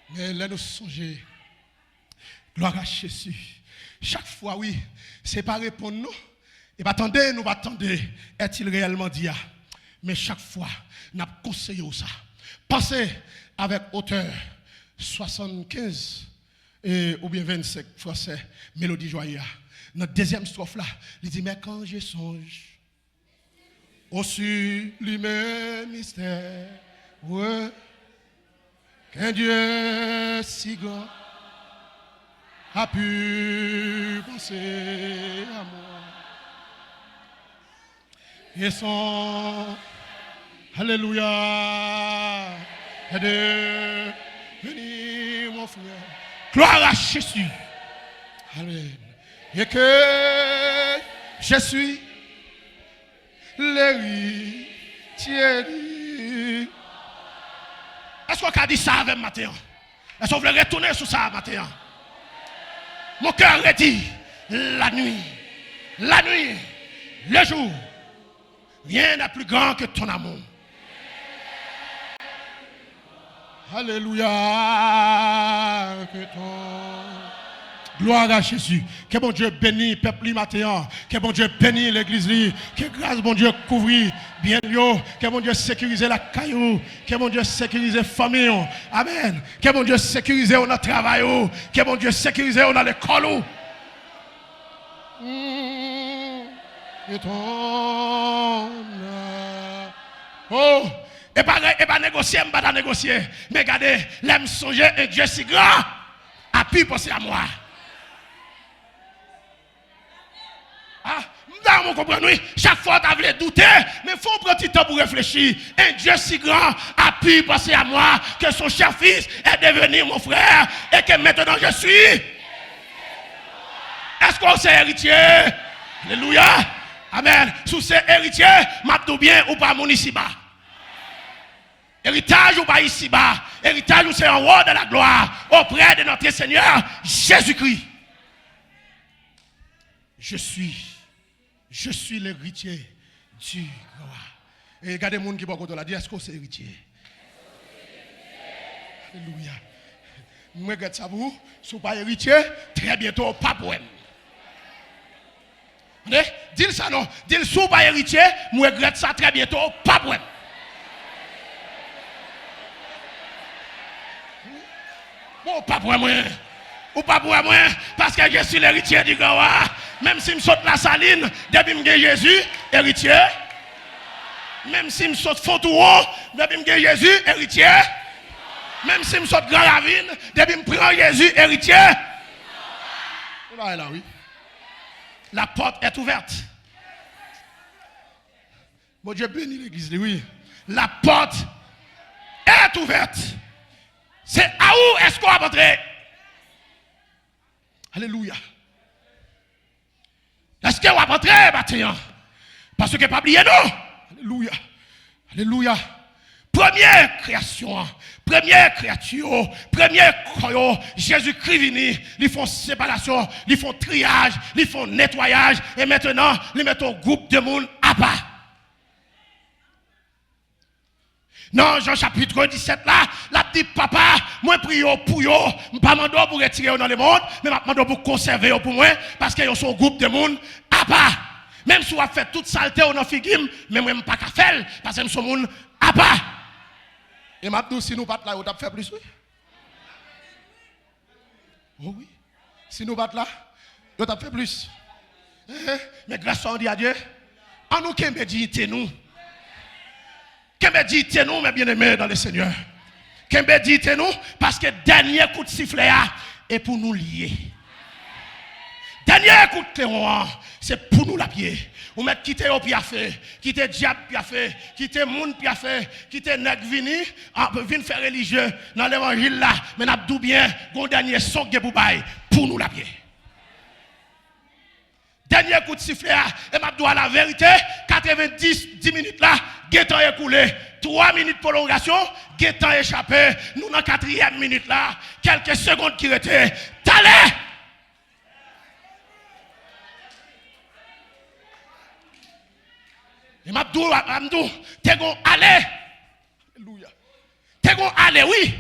Mais là nous songez, gloire à Jésus. Chaque fois, oui, c'est pas répondre nous. Et pas attendez, nous attendez, est-il réellement dit? Mais chaque fois, nous conseillons ça. Pensez avec hauteur 75 Et, ou bien 25 français, mélodie joyeuse. Notre deuxième strophe là, il dit, mais quand je songe au sublime mystère, ouais, qu'un Dieu si grand a pu penser à moi. Et son Alléluia est devenu mon frère. Gloire à Jésus. Alléluia. Et que je suis l'héritier. Est-ce qu'on a dit ça avec matin? Est-ce qu'on veut retourner sur ça matin? Mon cœur est dit la nuit, le jour. Rien n'est plus grand que ton amour. Alléluia. Que ton... Gloire à Jésus. Que bon Dieu bénisse le peuple matin. Que bon Dieu bénisse l'église. Que grâce bon Dieu couvre bien yo. Que bon Dieu sécurise la caillou. Que bon Dieu sécurise la famille. Amen. Que bon Dieu sécurise notre travail. Que bon Dieu sécurise dans l'école. Et ton... Oh, et pas négocier, pas négocier. Mais regardez, l'aime songer un Dieu si grand a pu penser à moi. Ah, vous comprenez? Chaque fois tu voulu douter, mais il faut prendre du temps pour réfléchir. Un Dieu si grand a pu penser à moi que son cher fils est devenu mon frère et que maintenant je suis. Est-ce qu'on est héritier? Alléluia. Amen. Sous ces héritiers, m'abdou bien ou pas mon ici-bas. Héritage ou pas ici-bas. Héritage ou c'est en haut de la gloire auprès de notre Seigneur Jésus-Christ. Je suis l'héritier du gloire. Et regardez les gens qui vont la dire, est-ce que c'est héritier? Alléluia. Je regarde ça vous, si vous pas héritier, très bientôt, pas pour elle. Dis ça non, dis si vous pas héritier, je regrette ça très bientôt, pas pour elle. Bon, pas pour moi. Ou pas pour moi, parce que je suis l'héritier du Gawa. Même si je saute la saline, depuis que Jésus, héritier. Même si je saute Fontouron, depuis que Jésus, héritier. Même si je saute Grand Ravine, depuis que je prends Jésus, héritier. Là, oui. La porte est ouverte. Bon Dieu bénit l'église, oui. La porte est ouverte. C'est à où est-ce qu'on va entrer? Alléluia. Est-ce qu'on va entrer, bâtiment? Parce que pas oublier non. Alléluia. Alléluia. Première création, première créature, première croyant, Jésus-Christ vini, ils font séparation, ils font triage, ils font nettoyage, et maintenant, ils mettent un groupe de monde à part. Non, Jean chapitre 17 là, la dit papa, moi prie pour yo, pas mando pour retirer dans le monde, mais mando pour conserver pour moi parce que yo sont groupe de monde à part. Même si on a fait toute saleté on a figim, mais moi pas qu'à faire parce que nous sommes monde à part. Et maintenant si nous pas là, on t'a fait plus oui. Oh oui. Si nous pas là, on t'a fait plus. Mais grâce à Dieu, en nous qui méditer nous. Qu'est-ce dit nous, mes bien-aimés dans le Seigneur? Qu'est-ce dit nous? Parce que dernier coup de sifflet est pour nous lier. Dernier coup de cléron, c'est pour nous la pied. Ou mettre quitter au piafé, quitter diable piafé, quitter monde piafé, quitter nèg vini, vinn faire religieux dans l'évangile là, mais n'a tout bien, gon dernier son pour nous la pied. Dernier coup de sifflet, et m'a dit la vérité, 10 minutes là, guettant écoulé, 3 minutes de prolongation, guettant échappé, nous dans la 4e minute là, quelques secondes qui étaient, t'allez! Et m'a dit, t'es gon aller. Alléluia. T'es gon aller, oui.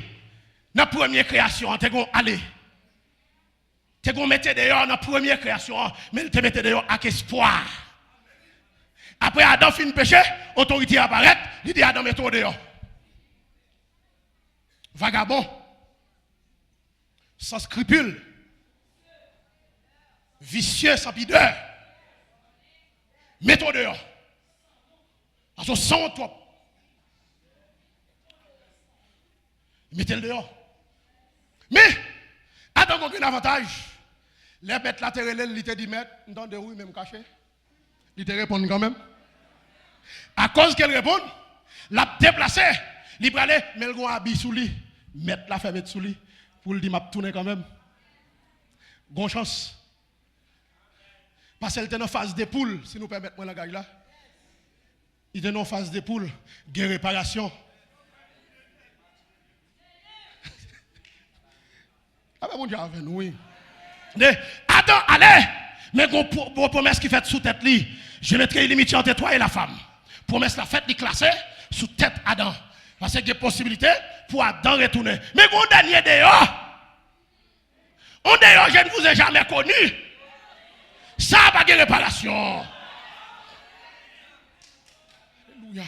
Dans la première création, t'es gon aller. T'es gon mettre dehors dans la première création, mais te mettre dehors avec espoir. Après Adam fin péché, autorité apparaît, il dit Adam mets-toi dehors. Vagabond. sans scrupule, vicieux sans pudeur. Mettons dehors. Parce que sans toi. Mettez-le dehors. Mais, Adam a aucun avantage. Les bêtes latérales, il te dit mettre, dans de oui, même caché. Il te répond quand même. À cause qu'elle répond, l'a déplacé. Il va aller, mais il va habiller sous lui. Mettre la femme sous lui. Pour le dire, m'a tourné quand même. Bonne chance. Parce qu'elle était en phase de poule, si nous permettons la gagne là. Il était en phase de poule, guerre réparation. Ah ben mon Dieu avec nous, oui. Adam, allez, mais bon promesse qui fait sous tête li. Je mettrai limite entre toi et la femme. Promesse la fête, li classée sous tête Adam. Parce qu'il y a possibilité pour Adam retourner. Mais mon dernier dehors, on dehors, je ne vous ai jamais connu. Ça n'a pas de réparation. Alléluia.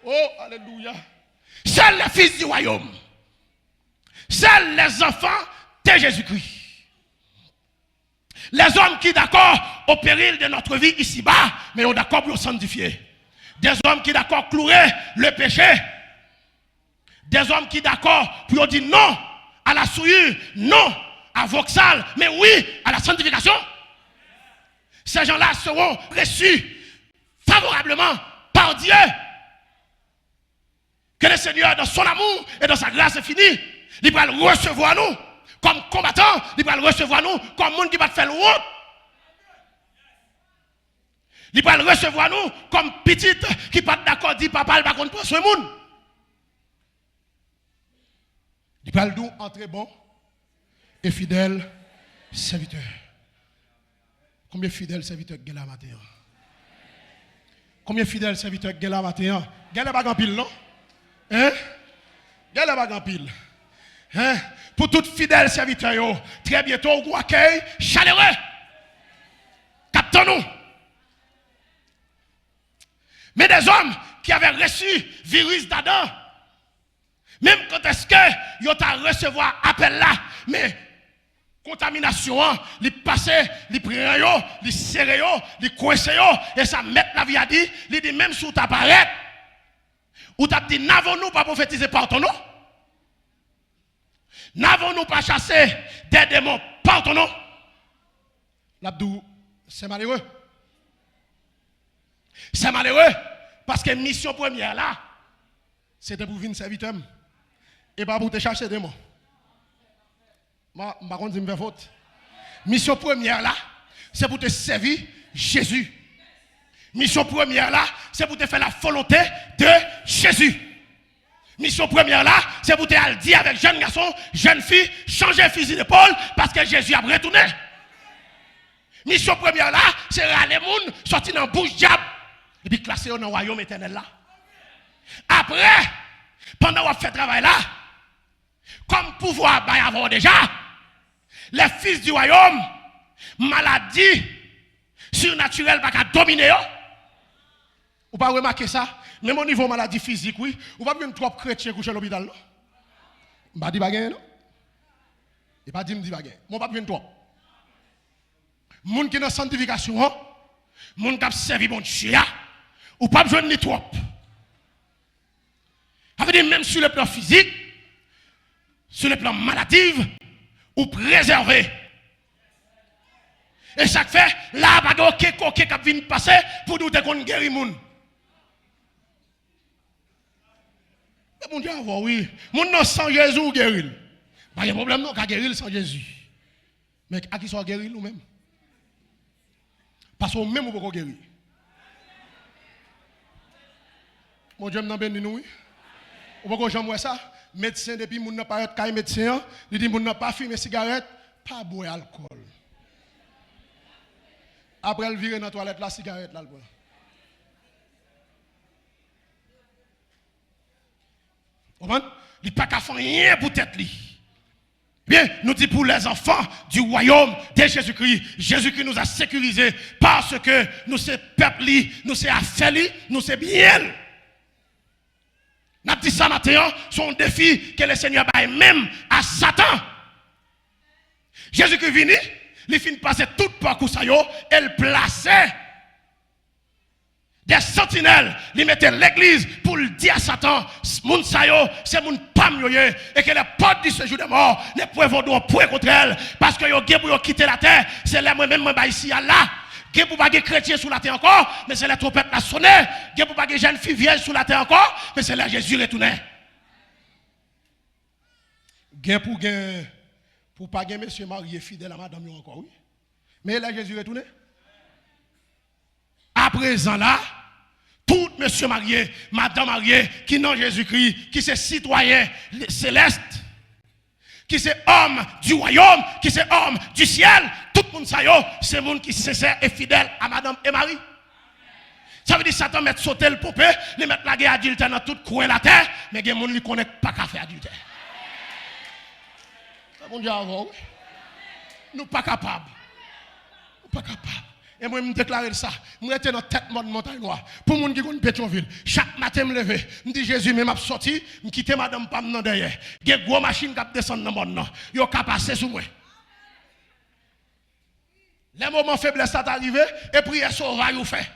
Oh, alléluia. Seuls les fils du royaume. Seuls les enfants de Jésus-Christ. Les hommes qui d'accord au péril de notre vie ici-bas, mais sont d'accord pour sanctifier. Des hommes qui d'accord clouer le péché. Des hommes qui d'accord pour dire non à la souillure, non à Vauxhall, mais oui à la sanctification. Ces gens-là seront reçus favorablement par Dieu. Que le Seigneur, dans son amour et dans sa grâce infinie, il va le recevoir nous comme combattants, il va le recevoir nous comme monde qui va faire le route. Il va le recevoir nous comme petite qui va d'accord dire papa, il va contre ce monde. Il va le nous entre bon et fidèle serviteur. Combien de fidèles serviteurs il y a là matin? Combien de fidèles serviteurs il y a là matin? Il y a pas grand pile, non? Hein? Il y a pas grand pile. Hein? Pour tout fidèle serviteur, très bientôt, vous accueil chaleureux. Captons-nous. Mais des hommes qui avaient reçu le virus d'Adam, même quand est-ce que ils ont recevoir appel là, mais contamination, les passer, les prendre, les serrer, les coincer, et ça met la vie à dire, il dit même sous ta parette, ou t'as dit, n'avons-nous pas prophétisé par ton nom? N'avons-nous pas chassé des démons par ton nom? L'abdou, c'est malheureux. C'est malheureux, parce que mission première là, c'était pour venir serviteur, et pas pour te chercher des démons. Par contre, je me fais faute. Mission première là, c'est pour te servir Jésus. Mission première là, c'est pour te faire la volonté de Jésus. Mission première là, c'est pour te dire avec jeunes garçons, jeunes filles, changer fusil d'épaule parce que Jésus a retourné. Mission première là, c'est râler moun, sortir dans la bouche diable et puis classer dans le royaume éternel là. Après, pendant qu'on fait travail là, comme pouvoir va y avoir déjà, les fils du royaume, maladie surnaturelle va dominer. Vous pas remarquer ça? Même au niveau maladie physique, oui. Vous pas bien trop chrétien coucher à l'hôpital, non? Je ne pas dire baguette, non? Je ne pas dire baguette. Moi, pas bien trop. Moun qui dans sanctification, moun qui a servi bon Dieu, ou pas besoin de trop. Ça veut dire même sur le plan physique, sur le plan maladif, ou préservé. Et chaque fait, là, il n'y a aucun coquet qui vient passer pour nous dire qu'on guérit moun. Mon Dieu, oui. Moun non sans Jésus ou guérir. Pas de problème non, qu'à guérir sans Jésus. Mais à qui soit guérir nous-mêmes? Parce qu'on même ou pas guérir. Mon Dieu, m'en béni nous. Ou pas jamais ça? Médecin depuis moun n'a pas être médecin, il dit moun n'a pas fumé cigarette, pas boire alcool. Après elle vire dans la toilette la cigarette là le boire. Comprends? Il pas qu'à faire rien pour tête li. Bien, nous dit pour les enfants du royaume de Jésus-Christ. Jésus-Christ nous a sécurisés parce que nous sommes peuple, nous sommes affaires, nous sommes bien. N'a dit ça matin, son défi que le Seigneur baille même à Satan. Jésus-Christ vini, il finit passer tout parcours ça yo, elle plaçait des sentinelles, il mettait l'église pour le dire à Satan, moun sa yo, c'est moun pam yo ye, et que les portes du séjour de mort ne peuvent pas pour contre elle, parce que yo gen pour quitter la terre, c'est là moi-même moi ici là. Gen pour pas de chrétiens sur la terre encore, mais c'est la trompette la sonné. Gen pour pas de jeunes filles vierges sur la terre encore, mais c'est là Jésus retourné. Gen pour pas de monsieur marié fidèle à madame encore, oui. Mais là Jésus retourné. À présent là, tout monsieur marié, madame mariée, qui n'ont Jésus-Christ, qui c'est citoyen céleste, qui c'est homme du royaume, qui c'est homme du ciel, tout le monde c'est le monde qui sincère et fidèle à madame et Marie. Ça veut dire que Satan met sauter le poupée, les mettre la guerre adultère dans toute coin la terre, mais il y a des gens qui ne connaissent pas qu'à faire adultère. Mon Dieu, avant, nous pas capables. Nous pas capables. Et moi, je me déclare ça. Je suis dans la tête de montagne noire. Pour les gens qui connaissent Pétionville, chaque matin, je me lève. Je me dis, Jésus, je suis sorti, je quitte madame Pam dans derrière. Il y a une grosse machine qui descend dans le monde. Il y a passer sur moi. Les moments faibles sont arrivés et prière sauvage ou fait.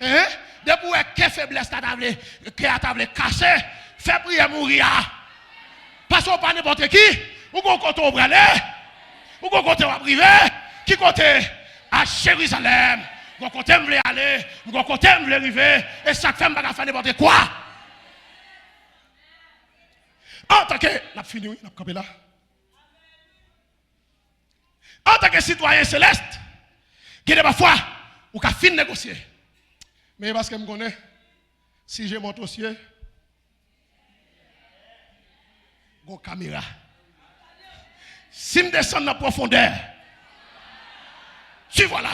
Hein? Depuis que faiblesse est arrivée, casser, fait prière mourir. Parce qu'on pas n'importe qui. Ou qu'on compte au brûler. Ou qu'on compte au privé. Qui compte à Jérusalem. Ou qu'on compte à aller. Ou qu'on compte à arriver. Et chaque femme va faire n'importe quoi. En tant que. On a fini, oui, on a campé là. En tant que citoyen céleste, qui est parfois, ou qui a fini de négocier. Mais parce que je connais, si j'ai mon dossier, une caméra. Si je descends dans la profondeur, tu vois là,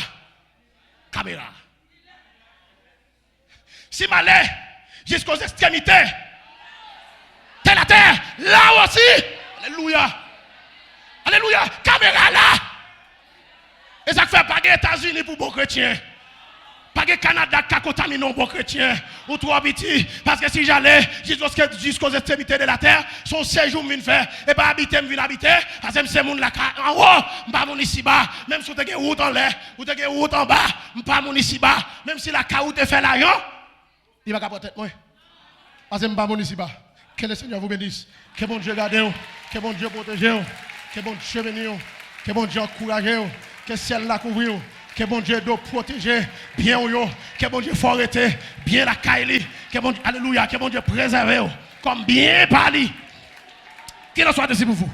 caméra. Si je m'allais jusqu'aux extrémités, de la terre, là aussi, alléluia, alléluia, caméra là. Et ça fait pas les États-Unis pour les chrétiens. Pas que Canada qui a contaminé les chrétiens. Ou trop habité. Parce que si j'allais jusqu'aux extrémités de la terre, son séjour me fait. Et pas habiter, me habiter. Parce que c'est mon là en haut, pas mon ici bas. Même si tu as une route en l'air, ou tu as une route en bas, pas mon ici bas. Même si la caoute te fait l'argent, il va pas porter moi. Parce que je pas mon ici bas. Que le Seigneur vous bénisse. Que bon Dieu garde vous. Que bon Dieu protège vous. Que bon Dieu bénisse vous. Que bon Dieu encourage vous. Que ciel la couvre. Que bon Dieu doit protéger bien vous. Que bon Dieu forêter bien la caille. Que bon Dieu, alléluia, que bon Dieu préserve comme bien parlé. Qu'il en soit de pour vous.